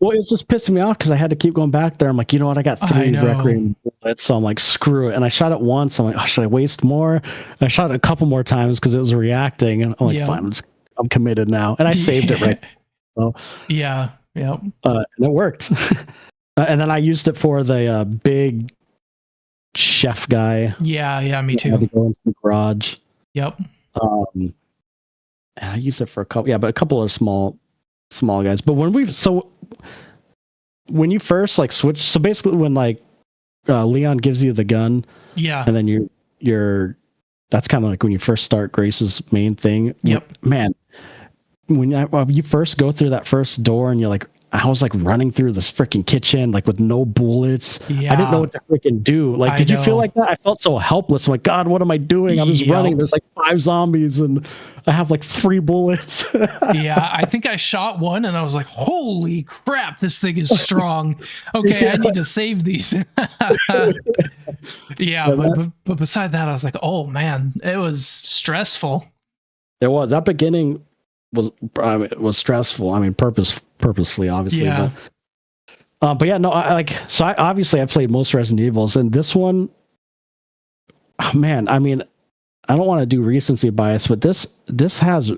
Well, it's just pissing me off because I had to keep going back there. I'm like, you know what? I got 3 Requiem bullets, so I'm like, screw it. And I shot it once. I'm like, oh, should I waste more? And I shot it a couple more times because it was reacting. And I'm like, fine, I'm committed now. And I saved it right. So, yeah. And it worked. And then I used it for the big chef guy. Yeah, me too. I had to go into the garage. Yep. And I used it for a couple of small guys. But when you first like switch, so basically when like Leon gives you the gun, and then you're that's kind of like when you first start Grace's main thing. Yep. Man, when you first go through that first door and you're like, I was like running through this freaking kitchen like with no bullets. I didn't know what to freaking do. Like, did you feel like that? I felt so helpless. I'm like, God, what am I doing? I was running. There's like 5 zombies and I have like 3 bullets. I think I shot one and I was like, holy crap, this thing is strong. Okay, I need to save these. But beside that, I was like, oh man, it was stressful. It was. That beginning was stressful. I mean, purposefully, obviously. Yeah. But yeah, no, I played most Resident Evils, and this one, oh, man, I mean, I don't want to do recency bias, but this has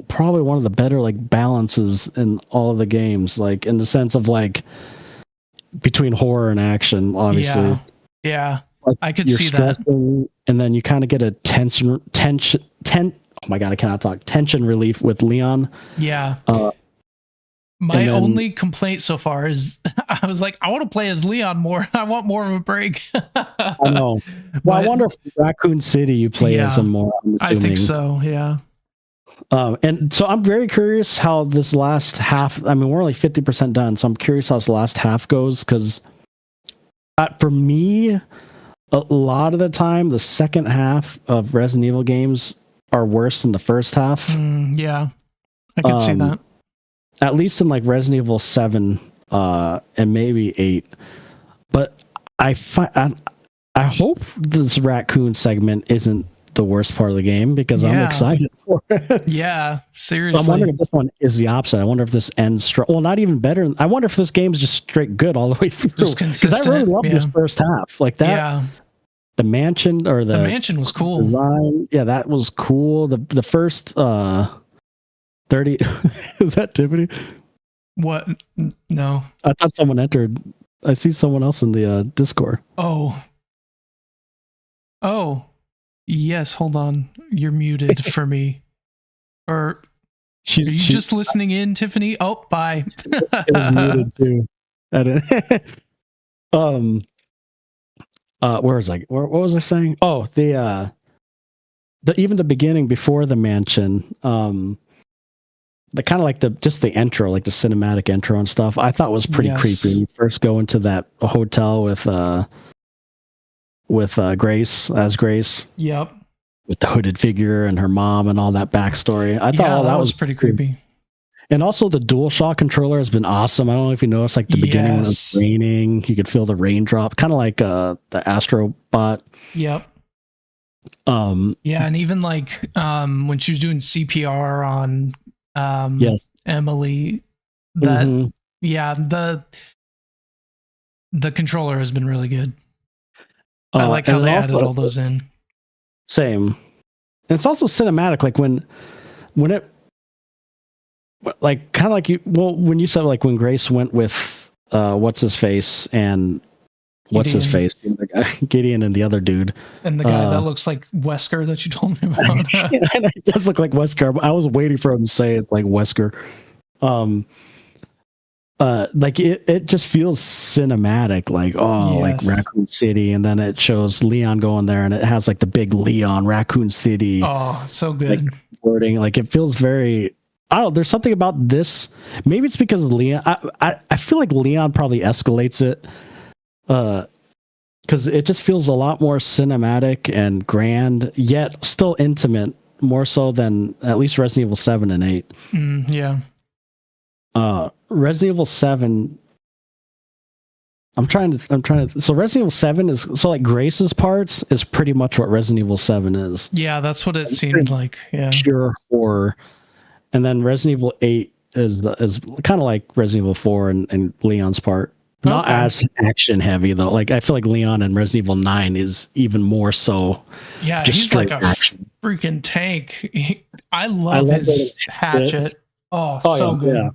probably one of the better like balances in all of the games, like in the sense of like between horror and action, obviously. Yeah. Like, I could see that. And then you kind of get a tension. Oh my God, I cannot talk. Tension relief with Leon. Yeah. My only complaint so far is I was like, I want to play as Leon more. I want more of a break. I know. Well, I wonder if Raccoon City you play as him more. I think so, yeah. And so I'm very curious how this last half, I mean, we're only 50% done, so I'm curious how this last half goes, because for me, a lot of the time, the second half of Resident Evil games are worse than the first half. Yeah, I can see that. At least in like Resident Evil 7 and maybe 8. But I hope this raccoon segment isn't the worst part of the game, because I'm excited for it. Yeah, seriously. I'm wondering if this one is the opposite. I wonder if this ends strong. Well, not even better. I wonder if this game's just straight good all the way through. Because I really love this first half. Like that. Yeah. The mansion or the mansion was cool. Design, yeah, that was cool. The first 30 is that Tiffany? What? No. I thought someone entered. I see someone else in the Discord. Oh, yes, hold on. You're muted for me. Or are you just listening in, Tiffany? Oh, bye. It was muted too. Where was I? What was I saying? Oh, the even the beginning before the mansion, the kind of like the intro, like the cinematic intro and stuff, I thought was pretty creepy. When you first go into that hotel with Grace as Grace. Yep. With the hooded figure and her mom and all that backstory. I thought all that was pretty creepy. And also the DualShock controller has been awesome. I don't know if you noticed, like the beginning when it was raining, you could feel the raindrop, kind of like the Astrobot. Yep. Yeah, and even like when she was doing CPR on Emily, that the controller has been really good. I like how they added all those in. Same. And it's also cinematic, like when it, like kind of like when you said like when Grace went with what's his face and Gideon and the other dude, and the guy that looks like Wesker that you told me about. It does look like Wesker. I was waiting for him to say it like Wesker. Like it just feels cinematic, like like Raccoon City, and then it shows Leon going there, and it has like the big Leon Raccoon City. Oh, so good. Like, wording, like it feels very. I don't know, there's something about this. Maybe it's because of Leon. I feel like Leon probably escalates it. Because it just feels a lot more cinematic and grand, yet still intimate, more so than at least Resident Evil 7 and 8. Yeah. Resident Evil 7. I'm trying to. So Resident Evil 7 is like Grace's parts is pretty much what Resident Evil 7 is. Yeah, that's what it seemed like. Yeah. Pure horror. And then Resident Evil 8 is kind of like Resident Evil 4 and Leon's part. Not Okay. as action heavy though. Like I feel like Leon and Resident Evil 9 is even more so. Yeah, Just he's like straight a action. freaking tank. I love love his that hatchet. Oh, Oh, so yeah, good. yeah.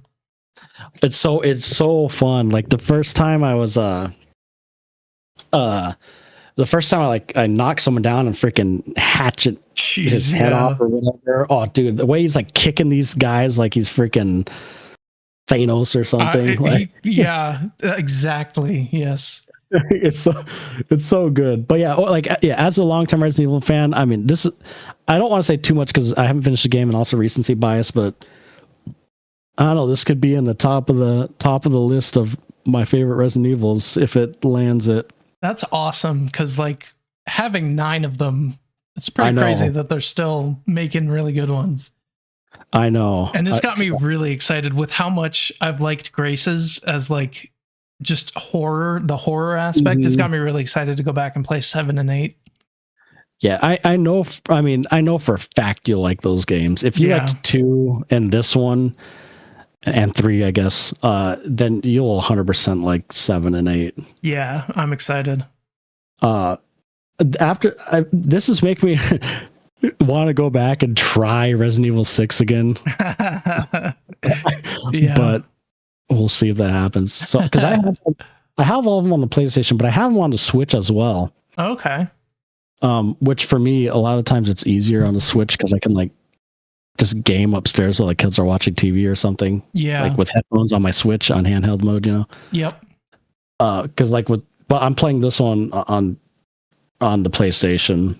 It's so fun. Like the first time I was the first time I knocked someone down and freaking hatchet Jeez, his head yeah. off or whatever. Oh, dude, the way he's like kicking these guys like he's freaking Thanos or something. Like, Yeah, exactly. Yes. it's so good. But yeah, as a long-time Resident Evil fan, I mean, I don't want to say too much because I haven't finished the game and also recency bias, but I don't know, this could be in the top of the list of my favorite Resident Evils if it lands it. That's awesome because like having 9 of them, it's I pretty know. crazy that they're still making really good ones. I know. And it's got me really excited with how much I've liked Grace's as like just horror, the horror aspect. It's got me really excited to go back and play 7 and 8. Yeah, I know. I mean, I know for a fact you'll like those games. If you liked 2 and this one and 3, I guess, then you'll 100% like 7 and 8. Yeah, I'm excited. This is making me want to go back and try Resident Evil 6 again. Yeah. But we'll see if that happens. So, because I have all of them on the PlayStation, but I have them on the Switch as well. Okay. Which for me, a lot of times it's easier on the Switch because I can like just game upstairs while the kids are watching TV or something. Yeah. Like with headphones on my Switch on handheld mode, you know. Yep. Because but I'm playing this one on the PlayStation.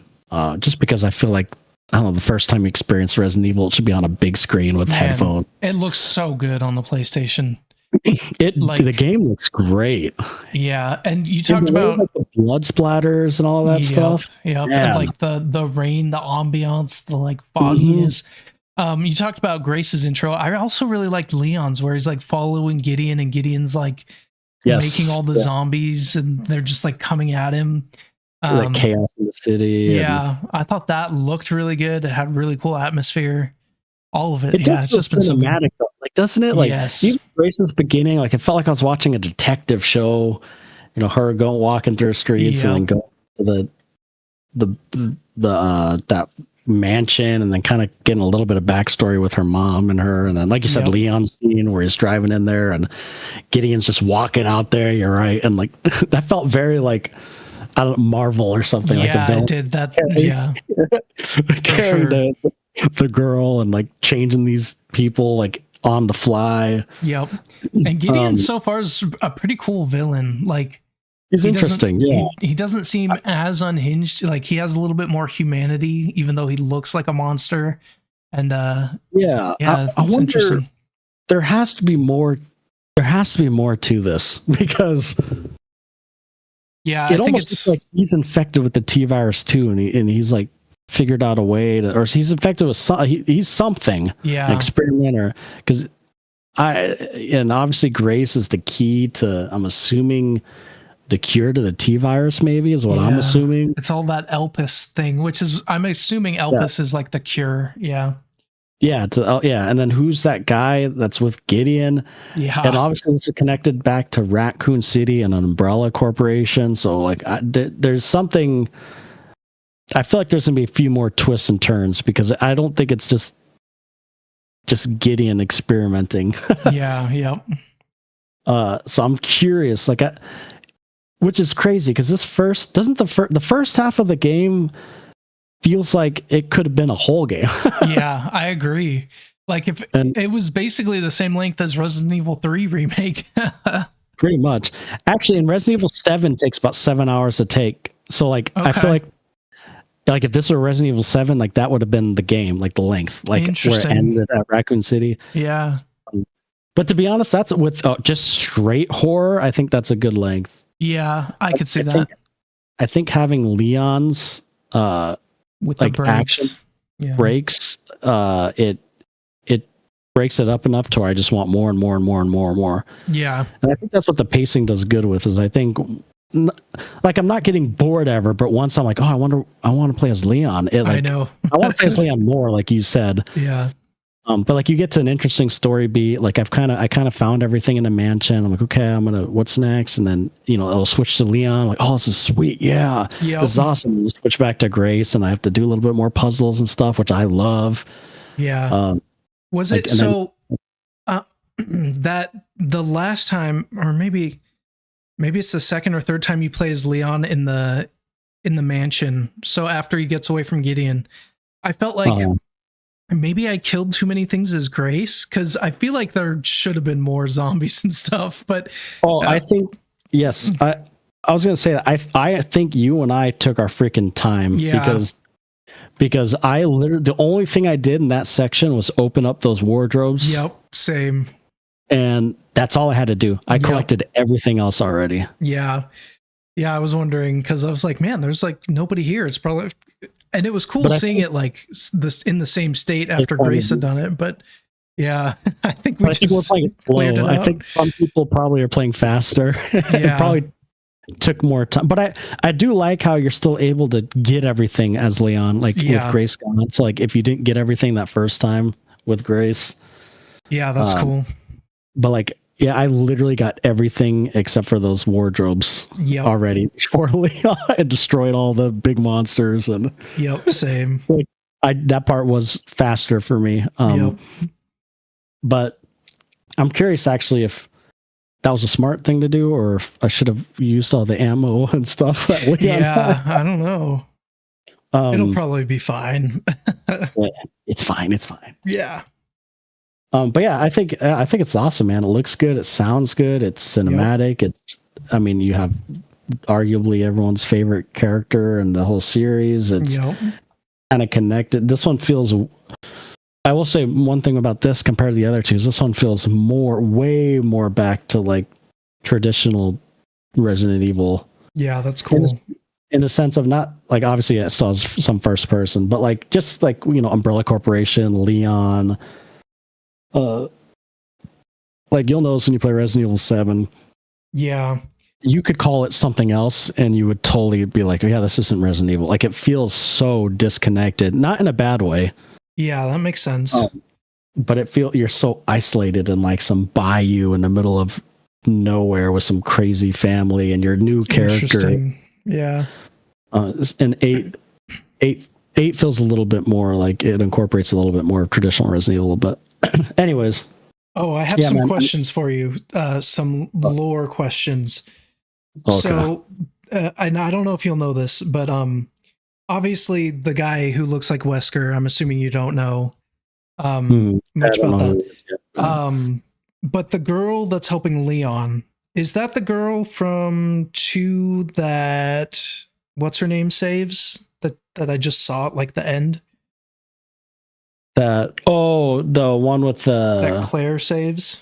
Just because I feel like, I don't know, the first time you experience Resident Evil, it should be on a big screen with headphones. It looks so good on the PlayStation. The game looks great. Yeah, and you talked about like the blood splatters and all that stuff. Yeah, Yeah. and like the rain, the ambiance, the like fogginess. You talked about Grace's intro. I also really liked Leon's, where he's like following Gideon, and Gideon's like making all the zombies, and they're just like coming at him. Like chaos in the city. Yeah, I thought that looked really good. It had really cool atmosphere. All of it. It does It's just been so good. cinematic, though. Like, doesn't it? Like, Yes. even Grace's beginning, like, it felt like I was watching a detective show. You know, her going walking through the streets and then go to that mansion, and then kind of getting a little bit of backstory with her mom and her, and then, like you said, Leon's scene where he's driving in there and Gideon's just walking out there. You're right, and like that felt very like, I don't know, Marvel or something. Like the villain. It did that. Yeah, carrying the girl and like changing these people like on the fly. Yep. And Gideon so far is a pretty cool villain. Like, he's interesting. Yeah, he doesn't seem as unhinged. Like, he has a little bit more humanity, even though he looks like a monster. And I it's wonder, interesting. There has to be more. There has to be more to this because it almost looks like he's infected with the T virus too, and he's like figured out a way to, or he's infected with he's something. Yeah, an experimenter. Because and obviously Grace is the key to, I'm assuming, the cure to the T virus. Maybe is what I'm assuming. It's all that Elpis thing, which is, I'm assuming Elpis is like the cure. Yeah. Yeah, and then who's that guy that's with Gideon? Yeah, and obviously this is connected back to Raccoon City and Umbrella Corporation. So like, there's something. I feel like there's gonna be a few more twists and turns because I don't think it's just Gideon experimenting. Yep. So I'm curious, like, which is crazy because the first half of the game feels like it could have been a whole game. Yeah, I agree. Like, if it was basically the same length as Resident Evil 3 remake. Pretty much. Actually, in Resident Evil 7 takes about 7 hours to take. So like, I feel like if this were Resident Evil 7, like that would have been the game, like the length, like where it ended at Raccoon City. Yeah. But to be honest, that's with just straight horror. I think that's a good length. Yeah, I could see that. I think having Leon's with like the breaks. action breaks, it breaks it up enough to where I just want more and more and more and more and more. Yeah. And I think that's what the pacing does good with, is I think, like, I'm not getting bored ever, but once I'm like, oh, I want to play as Leon. I know. I want to play as Leon more, like you said. Yeah. But like you get to an interesting story beat. Like I kind of found everything in the mansion. I'm like, okay, what's next? And then, it'll switch to Leon. Like, oh, this is sweet. Yeah. This is awesome. You switch back to Grace and I have to do a little bit more puzzles and stuff, which I love. Yeah. Was it that the last time, or maybe it's the second or third time you play as Leon in the mansion. So after he gets away from Gideon, I felt like maybe I killed too many things as Grace, because I feel like there should have been more zombies and stuff. But I think yes, I was gonna say that I think you and I took our freaking time because I literally the only thing I did in that section was open up those wardrobes. Yep, same. And that's all I had to do. I collected everything else already. Yeah. Yeah, I was wondering because I was like, man, there's like nobody here. It's probably, and it was cool seeing it like this in the same state after Grace had done it. But yeah, I think we're playing slow. I think some people probably are playing faster. Yeah. It probably took more time. But I do like how you're still able to get everything as Leon, like with Grace gone. So like if you didn't get everything that first time with Grace. Yeah, that's cool. But like, yeah, I literally got everything except for those wardrobes already before Leon had destroyed all the big monsters. And same. Like, that part was faster for me. But I'm curious actually if that was a smart thing to do, or if I should have used all the ammo and stuff. Yeah, I don't know. It'll probably be fine. It's fine. It's fine. Yeah. But yeah, I think it's awesome, man. It looks good. It sounds good. It's cinematic. You have arguably everyone's favorite character in the whole series. It's kind of connected. This one feels, I will say one thing about this compared to the other two is this one feels way more back to like traditional Resident Evil. Yeah, that's cool. In the sense of not like, obviously it still has some first person, but like just like, Umbrella Corporation, Leon, like you'll notice when you play Resident Evil 7, you could call it something else and you would totally be like, oh yeah, this isn't Resident Evil. Like it feels so disconnected, not in a bad way. Yeah, that makes sense. But you're so isolated in like some bayou in the middle of nowhere with some crazy family and your new character. Yeah. And eight feels a little bit more like it incorporates a little bit more of traditional Resident Evil, but anyways. Oh, I have some questions for you. Some lore questions. Okay. So, and I don't know if you'll know this, but obviously the guy who looks like Wesker, I'm assuming you don't know much about that. But the girl that's helping Leon, is that the girl from 2 that what's her name saves? That I just saw at like the end? The one with that Claire saves.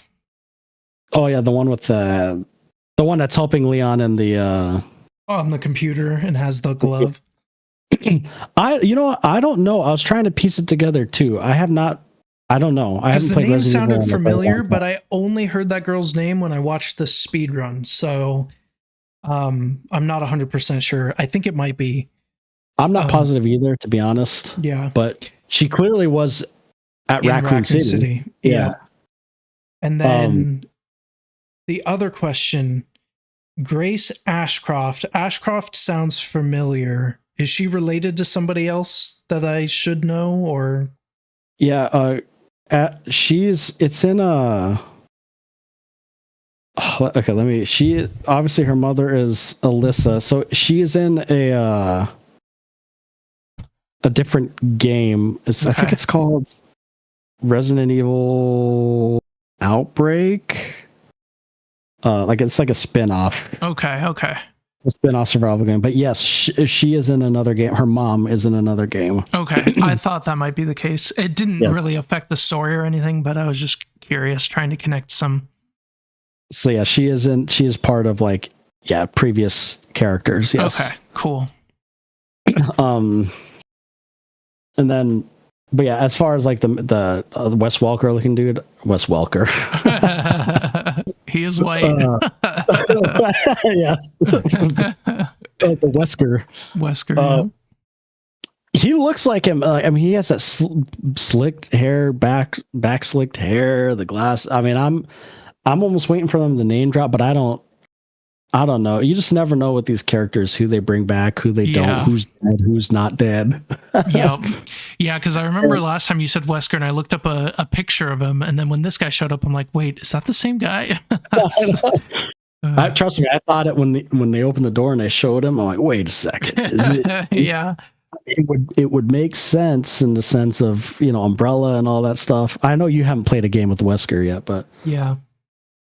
Oh yeah, the one with the one that's helping Leon in the on the computer and has the glove. I don't know. I was trying to piece it together too. I don't know. I haven't played Resident Evil. The name sounded familiar, but I only heard that girl's name when I watched the speed run. So I'm not 100% sure. I think it might be. I'm not positive either, to be honest. Yeah. But she clearly was at Raccoon City. Yeah. And then the other question, Grace Ashcroft. Ashcroft sounds familiar. Is she related to somebody else that I should know, or? Yeah. It's in a. Okay, she obviously her mother is Alyssa, so she is in a different game. I think it's called Resident Evil Outbreak. It's like a spin-off. Okay. A spin-off survival game. But yes, she is in another game. Her mom is in another game. Okay. I thought that might be the case. It didn't really affect the story or anything, but I was just curious, trying to connect some. So yeah, she is part of previous characters. Yes. Okay, cool. And then, but yeah, as far as like the Wes Welker looking dude, Wes Welker. He is white. Yes. The Wesker. Wesker. He looks like him. I mean, he has that slicked hair, back slicked hair, the glass. I mean, I'm almost waiting for them to name drop, but I don't know. You just never know with these characters who they bring back, who they don't, who's dead, who's not dead. Yep. Yeah, because I remember last time you said Wesker, and I looked up a picture of him, and then when this guy showed up, I'm like, wait, is that the same guy? Trust me, I thought it when they opened the door and they showed him. I'm like, wait a second. Is it, yeah. It would make sense in the sense of, Umbrella and all that stuff. I know you haven't played a game with Wesker yet, but yeah,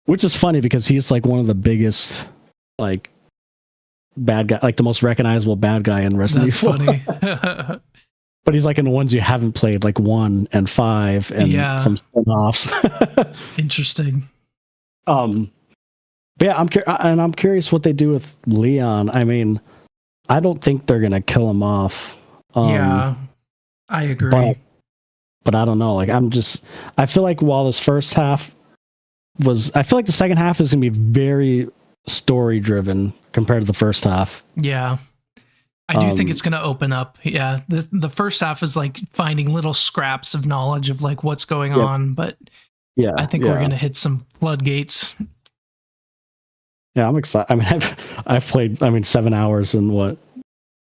which is funny because he's like one of the biggest like bad guy, like the most recognizable bad guy in Resident Evil. That's funny. But he's like in the ones you haven't played, like 1 and 5 and some spin-offs. Interesting. But yeah, I'm curious what they do with Leon. I mean, I don't think they're gonna kill him off. Yeah, I agree. But I don't know. Like I feel like while this first half I feel like the second half is gonna be very story driven compared to the first half. Yeah. I do think it's going to open up. Yeah. The first half is like finding little scraps of knowledge of like what's going on, but I think we're going to hit some floodgates. Yeah, I'm excited. I mean, I've played 7 hours in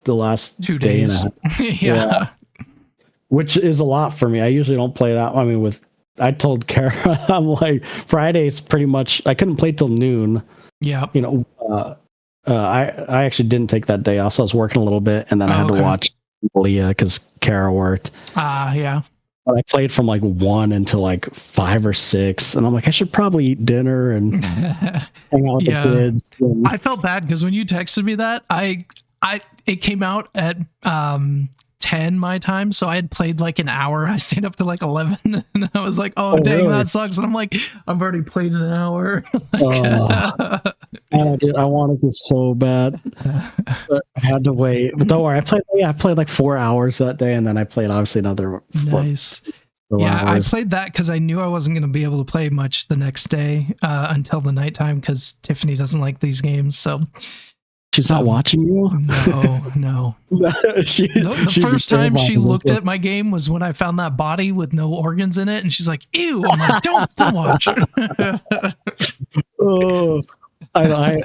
the last 2 days. Day and a half. Yeah. Which is a lot for me. I usually don't play that. I mean, I told Kara, I'm like, Friday's pretty much, I couldn't play till noon. Yeah. I actually didn't take that day off, so I was working a little bit, and then I had to watch Leah because Kara worked. Yeah. But I played from like 1 until like 5 or 6, and I'm like, I should probably eat dinner and hang out with the kids. And I felt bad because when you texted me that, it came out at 10 my time, so I had played like an hour. I stayed up to like 11, and I was like, oh dang, really? That sucks. And I'm like, I've already played an hour. Dude, I wanted to so bad, but I had to wait. But don't worry, I played like 4 hours that day, and then I played obviously another. Nice. Yeah, hours. I played that because I knew I wasn't going to be able to play much the next day until the nighttime because Tiffany doesn't like these games. So she's not watching you. No. The first time she looked at my game was when I found that body with no organs in it, and she's like, "Ew!" I'm like, "Don't watch it." Oh. I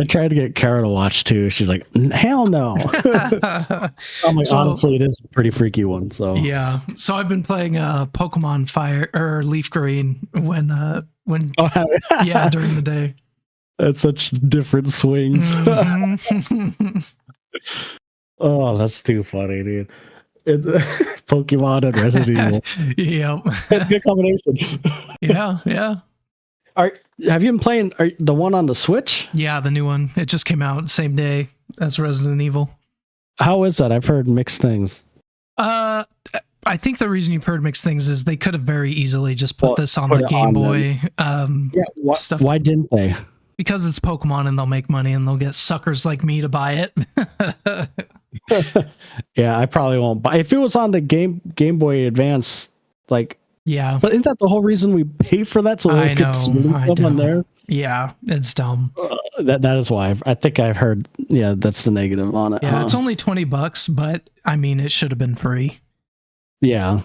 tried to get Kara to watch too. She's like, hell no. I'm like, honestly, it is a pretty freaky one. So yeah. So I've been playing Pokemon Fire or Leaf Green when during the day. That's such different swings. Mm-hmm. Oh, that's too funny, dude. Pokemon and Resident Evil. Yep. Good combination. Yeah. Have you been playing the one on the Switch? Yeah, the new one. It just came out same day as Resident Evil. How is that? I've heard mixed things. I think the reason you've heard mixed things is they could have very easily just put this on the Game Boy. Stuff. Why didn't they? Because it's Pokemon and they'll make money and they'll get suckers like me to buy it. Yeah, I probably won't buy. If it was on the Game Boy Advance, like. Yeah, but isn't that the whole reason we pay for that? So we could see stuff on there. Yeah, it's dumb. That is why I think I've heard. Yeah, that's the negative on it. Yeah, it's only $20, but I mean, it should have been free. Yeah.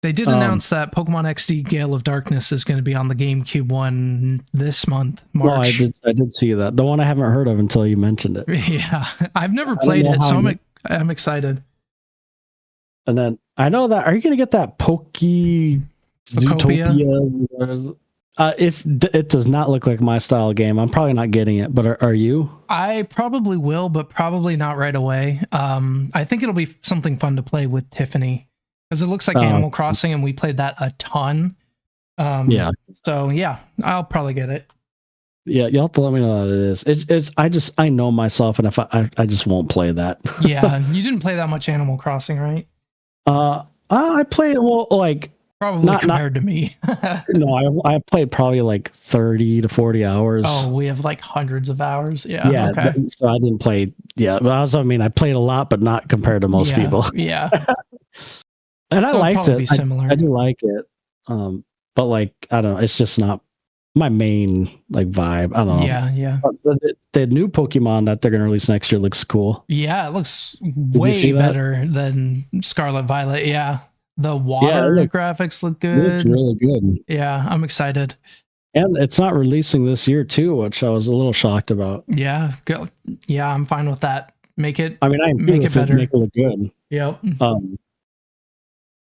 They did announce that Pokemon XD Gale of Darkness is going to be on the GameCube one this month, March. No, I did see that. The one I haven't heard of until you mentioned it. Yeah, I've never played it, so I'm excited. And then I know that. Are you going to get that Zootopia? If it does not look like my style game, I'm probably not getting it. But are you? I probably will, but probably not right away. I think it'll be something fun to play with Tiffany because it looks like Animal Crossing, and we played that a ton. Yeah. So yeah, I'll probably get it. Yeah, you'll have to let me know what it is. I know myself, and if I just won't play that. Yeah, you didn't play that much Animal Crossing, right? I played probably compared to me. No, I played probably like 30 to 40 hours. Oh, we have like hundreds of hours. Yeah. Okay. So I didn't play. Yeah, but I played a lot, but not compared to most people. Yeah. And I liked it. Be similar. I do like it. But like, I don't know. It's just not my main like vibe. I don't know. Yeah. The new Pokemon that they're gonna release next year looks cool. Yeah, it looks way better than Scarlet Violet. Yeah. The water graphics look good. It looks really good. Yeah, I'm excited. And it's not releasing this year too, which I was a little shocked about. Yeah, yeah, I'm fine with that. Make it. I mean, make it better. Make it look good. Yep.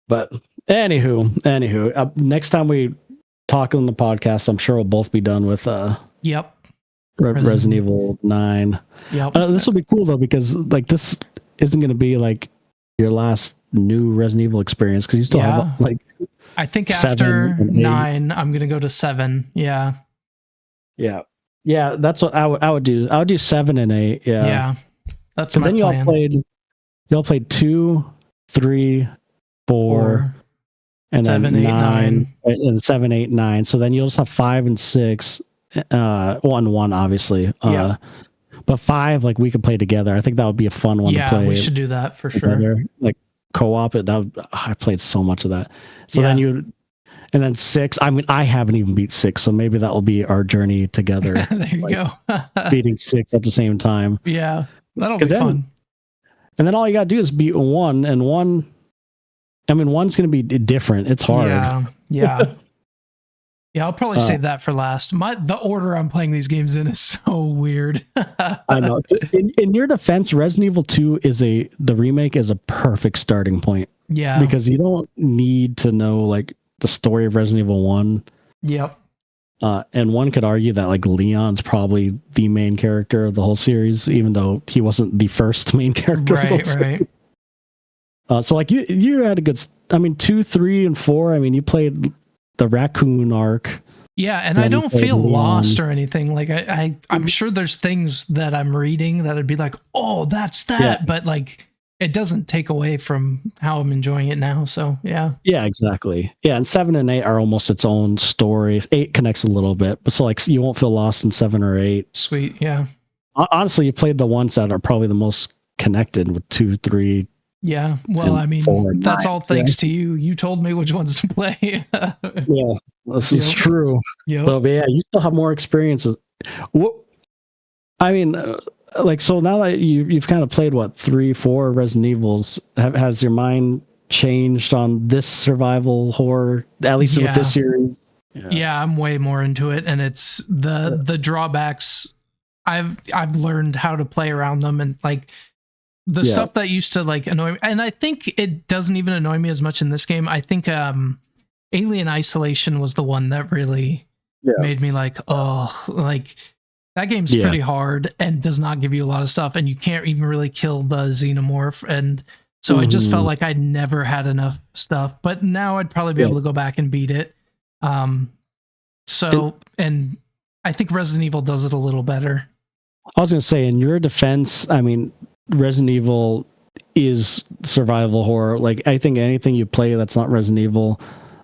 But anywho, next time we talk on the podcast, I'm sure we'll both be done with Yep. Resident Evil 9. Yep. This will be cool though, because like this isn't going to be like your last new Resident Evil experience, because you still have like. I think after 9, I'm gonna go to 7. Yeah. That's what I would do. I would do 7 and 8. Yeah. That's my then plan. y'all played 2, 3, 4, and 7, then 8, 9, and 7, 8, 9. So then you'll just have 5 and 6, 1 obviously. But 5, like we could play together. I think that would be a fun one to play. Yeah, we should do that for sure. Like co-op it. I played so much of that. So then and then 6. I mean, I haven't even beat 6, so maybe that will be our journey together. There you go. Beating 6 at the same time. Yeah, that'll be fun. And then all you gotta do is beat 1, and 1. I mean, 1's gonna be different. It's hard. Yeah. Yeah, I'll probably save that for last. The order I'm playing these games in is so weird. I know. In your defense, Resident Evil 2 the remake is a perfect starting point. Yeah. Because you don't need to know like the story of Resident Evil 1. Yep. And one could argue that like Leon's probably the main character of the whole series, even though he wasn't the first main character. Right. So like you had a good. I mean, 2, 3, and 4. I mean, you played the raccoon arc. Yeah, and I don't feel lost or anything. Like I'm sure there's things that I'm reading that I'd be like, oh, that's that, but like it doesn't take away from how I'm enjoying it now. So yeah. Yeah, exactly. Yeah, and 7 and 8 are almost its own stories. 8 connects a little bit, but so like you won't feel lost in 7 or 8. Sweet, yeah. Honestly, you played the ones that are probably the most connected with 2, 3. Yeah, well, I mean, 4, that's 9, all thanks to you. You told me which ones to play. Yeah, this is true. Yep. So, but yeah, you still have more experiences. What? I mean, like, so now that you've kind of played 3, 4 Resident Evils, has your mind changed on this survival horror? At least with this series. Yeah, I'm way more into it, and it's the drawbacks. I've learned how to play around them, and like. The stuff that used to like annoy me, and I think it doesn't even annoy me as much in this game. I think Alien Isolation was the one that really made me like, oh, like that game's pretty hard and does not give you a lot of stuff, and you can't even really kill the xenomorph. And so I just felt like I never had enough stuff. But now I'd probably be able to go back and beat it. And I think Resident Evil does it a little better. I was gonna say, in your defense, I mean, Resident Evil is survival horror. Like, I think anything you play that's not Resident Evil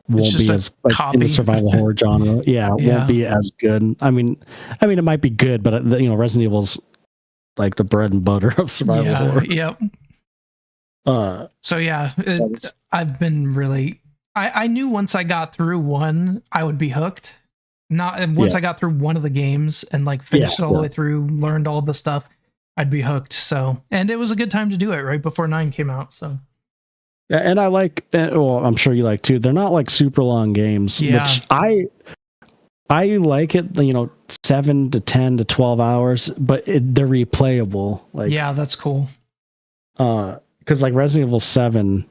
won't be as like in the survival horror genre. Yeah, won't be as good. I mean, it might be good, but Resident Evil's like the bread and butter of survival horror. Yep. So yeah, I've been really. I knew once I got through 1, I would be hooked. Once I got through one of the games and like finished it all the way through, learned all the stuff, I'd be hooked. So, and it was a good time to do it right before 9 came out. So, yeah, and I like. Well, I'm sure you like too. They're not like super long games. Yeah, which I like it. 7 to 10 to 12 hours, but they're replayable. Like, yeah, that's cool. Because like Resident Evil 7,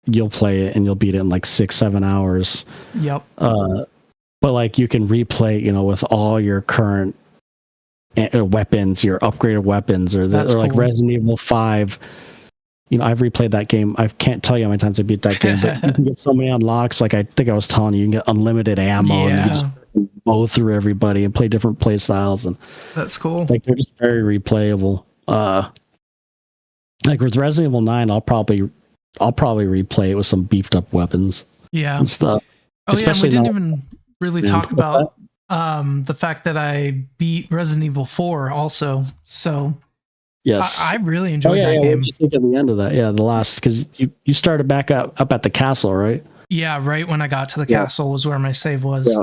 you'll play it and you'll beat it in like 6-7 hours. Yep. But like you can replay, with all your current weapons, your upgraded weapons, or like Resident Evil 5. I've replayed that game. I can't tell you how many times I beat that game, but you can get so many unlocks. Like I think I was telling you, you can get unlimited ammo and you can just mow through everybody and play different play styles. And that's cool. Like they're just very replayable. Like with Resident Evil 9, I'll probably replay it with some beefed up weapons. Yeah. And stuff. Oh, especially we didn't even really talk about the fact that I beat Resident Evil 4 also. So yes, I really enjoyed that game. What did you think at the end of that? Yeah, the last, because you started back up at the castle, right? Yeah, right when I got to the castle was where my save was.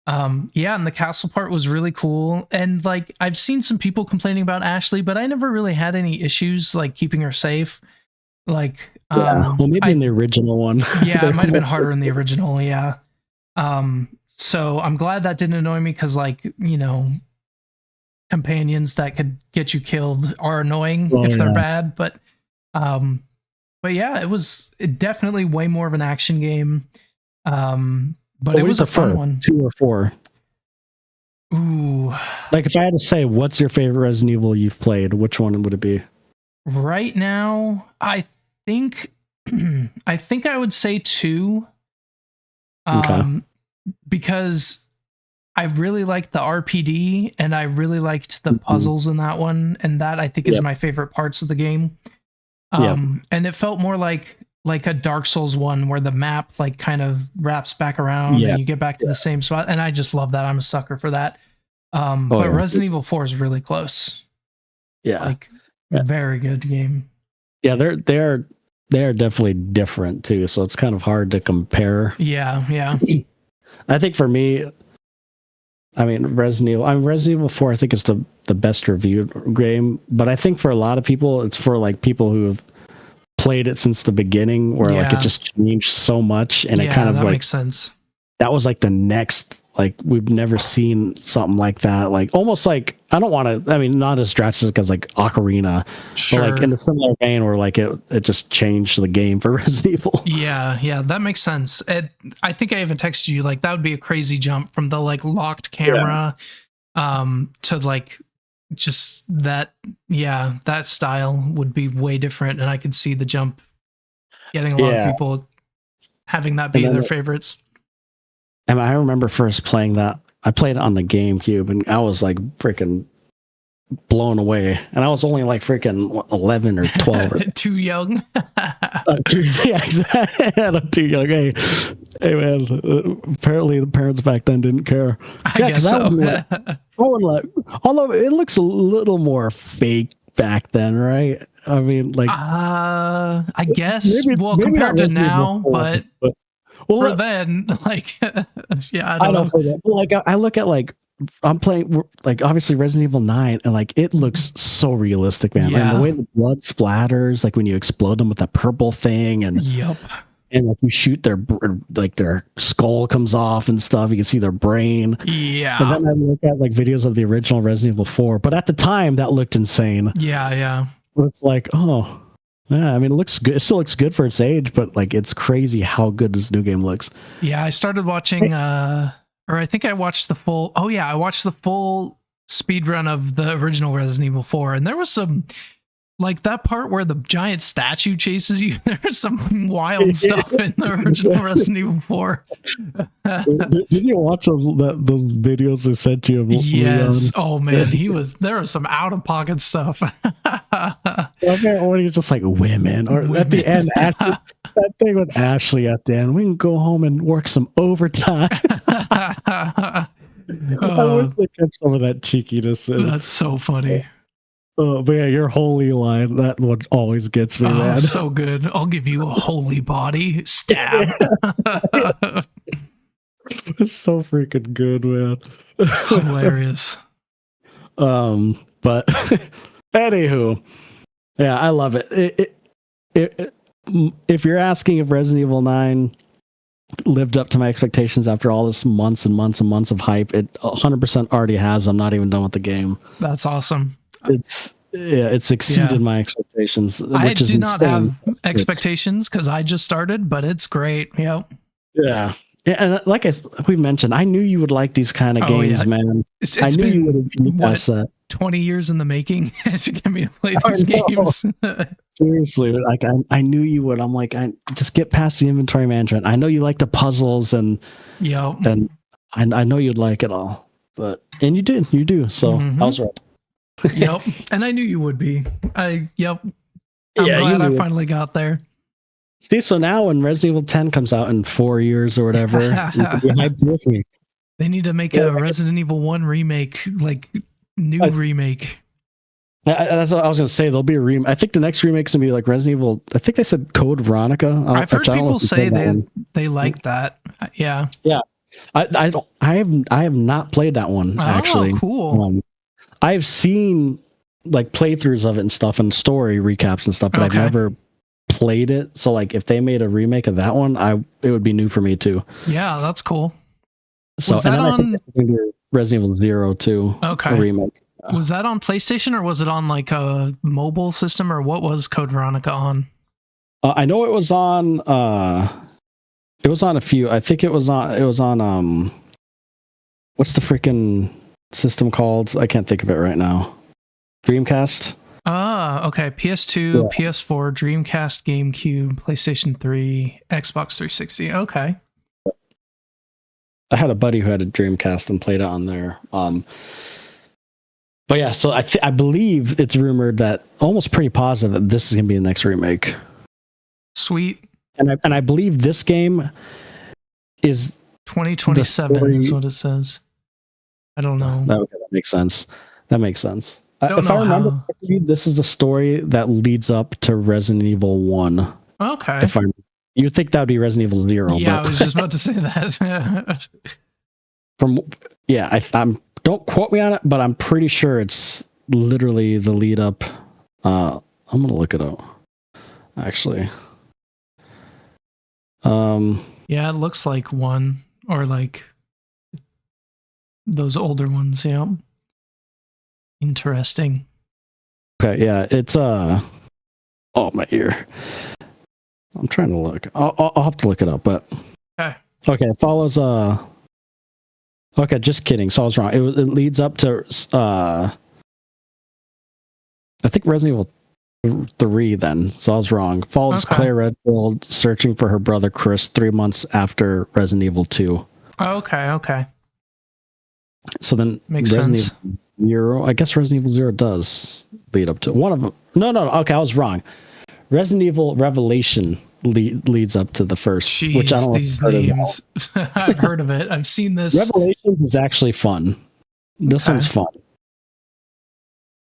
Yeah, and the castle part was really cool. And like I've seen some people complaining about Ashley, but I never really had any issues like keeping her safe. Like well, maybe in the original one. Yeah, it might have been harder in the original, yeah. So I'm glad that didn't annoy me because like, companions that could get you killed are annoying if they're bad. But yeah, it was definitely way more of an action game. But it was a fun one. 2 or 4? Ooh. Like if I had to say, what's your favorite Resident Evil you've played? Which one would it be? Right now, I think I would say 2. Because I really liked the RPD and I really liked the puzzles in that one, and that I think is my favorite parts of the game. And it felt more like a Dark Souls one where the map like kind of wraps back around and you get back to the same spot, and I just love that. I'm a sucker for that. But Resident Evil 4 is really close. Very good game. Yeah, they're definitely different too, so it's kind of hard to compare. Yeah. I think for me, Resident Evil 4 I think is the best reviewed game, but I think for a lot of people it's for like people who have played it since the beginning, where like it just changed so much, and it kind of that like makes sense. That was like the next, like we've never seen something like that, like almost like, I don't want to, not as drastic as like Ocarina, but like in a similar vein where like it just changed the game for Resident Evil. Yeah, that makes sense. I think I even texted you like that would be a crazy jump from the like locked camera to like just that style would be way different, and I could see the jump getting a lot of people having that be their favorites. And I remember first playing that. I played it on the GameCube, and I was like freaking blown away. And I was only like freaking 11 or 12. Or too young. Exactly. I'm too young. Hey man. Apparently the parents back then didn't care. I guess so. Although it looks a little more fake back then, right? I guess. Maybe compared to now, but for then, like, I don't know. Like, I look at like, I'm playing like obviously Resident Evil 9, and like it looks so realistic, man. And the way the blood splatters, like when you explode them with that purple thing, and and like you shoot their skull comes off and stuff. You can see their brain. Yeah. And then I look at like videos of the original Resident Evil 4, but at the time that looked insane. Yeah. But it's like, oh. Yeah, it looks good. It still looks good for its age, but like it's crazy how good this new game looks. Yeah, I started watching, or I think I watched the full. Oh yeah, I watched the full speed run of the original Resident Evil 4, and there was some like that part where the giant statue chases you. There's some wild stuff in the original Resident Evil 4. Did you watch those videos I sent you? Yes. Oh man, there was some out of pocket stuff. When he's just like women, or at the end, that thing with Ashley at the end. We can go home and work some overtime. I wish they kept some of that cheekiness. That's so funny. But yeah, your holy line, that one always gets me, man. So good. I'll give you a holy body. Stab. It's so freaking good, man. Hilarious. But anywho, yeah, I love it. If you're asking if Resident Evil 9 lived up to my expectations after all this months and months and months of hype, it 100% already has. I'm not even done with the game. That's awesome. It's exceeded my expectations. I do not have expectations because I just started, but it's great. Yep. Yeah. And like we mentioned, I knew you would like these kind of games, man. I knew you would have 20 years in the making to get me to play these games. Seriously, like I knew you would. I'm like, I just get past the inventory management. I know you like the puzzles, and and I know you'd like it all. And you do. So I was right. Yep. And I knew you would be. I'm glad I finally got there. See, so now when Resident Evil 10 comes out in 4 years or whatever, you can be hyped with me. They need to make a Resident Evil 1 remake, like new remake. That's what I was going to say. There'll be a remake. I think the next remake's going to be like Resident Evil. I think they said Code Veronica. I've heard people say they like that. Yeah. Yeah. I have not played that one actually. Cool. I've seen like playthroughs of it and stuff and story recaps and stuff, but I've never played it. So like if they made a remake of that one, it would be new for me too. Yeah, that's cool. So and then I think Resident Evil 0 too. Okay. Remake. Was that on PlayStation or was it on like a mobile system, or what was Code Veronica on? I know it was on a few. I think it was on what's the freaking system called? I can't think of it right now. Dreamcast? Okay. PS2, PS4, Dreamcast, GameCube, PlayStation 3, Xbox 360. Okay. I had a buddy who had a Dreamcast and played it on there. But yeah, so I believe it's rumored that, almost pretty positive, that this is going to be the next remake. Sweet. And I believe this game is 2027 is what it says. I don't know. That makes sense. If I remember correctly, this is the story that leads up to Resident Evil 1. Okay. You think that would be Resident Evil 0. Yeah, I was just about to say that. I'm don't quote me on it, but I'm pretty sure it's literally the lead up. I'm gonna look it up. Actually. Yeah, it looks like one, or like those older ones, yeah. Interesting. Okay, yeah, it's oh, my ear. I'm trying to look. I'll have to look it up, but okay, it follows okay, just kidding. So I was wrong. It leads up to I think Resident Evil 3 then. So I was wrong. Follows Claire Redfield searching for her brother Chris 3 months after Resident Evil 2. Okay. So then makes Resident sense. Evil 0, I guess Resident Evil 0 does lead up to one of them. No. Okay, I was wrong. Resident Evil Revelation leads up to the first. Jeez, which I don't know these names. I've heard of it. I've seen this. Revelations is actually fun. This one's fun.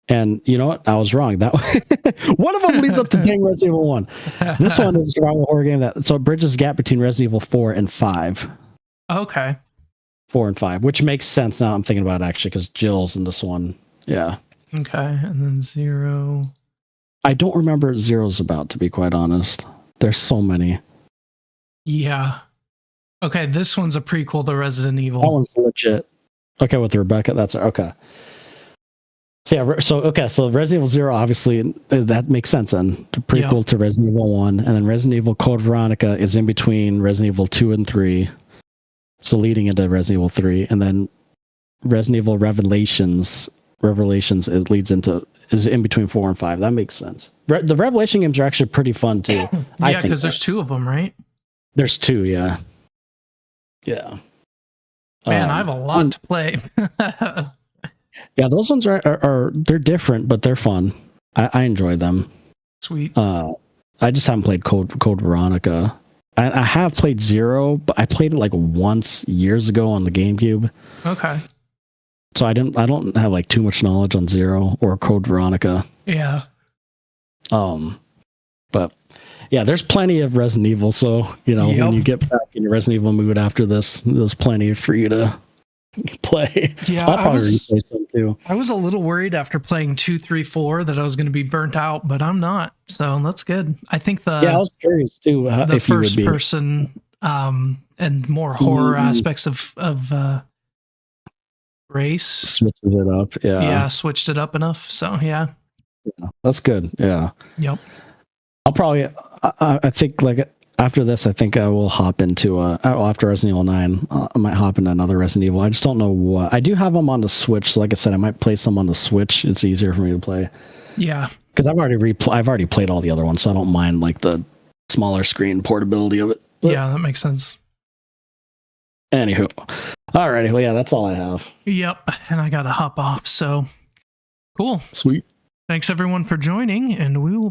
And you know what? I was wrong. That one of them leads up to dang Resident Evil 1. This one is a survival horror game so it bridges the gap between Resident Evil 4 and 5. Okay. 4 and 5, which makes sense now I'm thinking about it, actually, because Jill's in this one. Yeah. Okay, and then 0. I don't remember 0's about, to be quite honest. There's so many. Yeah. Okay, this one's a prequel to Resident Evil. That one's legit. Okay, with Rebecca, that's okay. So yeah, so Resident Evil 0, obviously, that makes sense then. The prequel to Resident Evil 1, and then Resident Evil Code Veronica is in between Resident Evil 2 and 3. So leading into Resident Evil 3, and then Resident Evil Revelations it leads into is in between 4 and 5. That makes sense. The Revelation games are actually pretty fun too. Yeah, because there's 2 of them, right? There's 2, yeah. Yeah. Man, I have a lot to play. Yeah, those ones are they're different, but they're fun. I enjoy them. Sweet. I just haven't played Code Veronica. I have played 0, but I played it like once years ago on the GameCube. Okay. So I don't have like too much knowledge on 0 or Code Veronica. Yeah. But yeah, there's plenty of Resident Evil. So when you get back in your Resident Evil mood after this, there's plenty for you to play. Yeah, I'll probably replay some too. I was a little worried after playing 2, 3, 4 that I was going to be burnt out, but I'm not. So that's good. I think I was curious too. The first person and more horror aspects of race switches it up. Yeah, switched it up enough. So yeah, that's good. Yeah. Yep. I'll probably. I think like after this, I think I will hop into after Resident Evil 9. I might hop into another Resident Evil. I just don't know what. I do have them on the Switch. So like I said, I might play some on the Switch. It's easier for me to play. Yeah. Because I've already played all the other ones, so I don't mind like the smaller screen portability of it. But, yeah, that makes sense. Anywho, alrighty. Well, yeah, that's all I have. Yep, and I gotta hop off. So cool. Sweet. Thanks everyone for joining, and we will be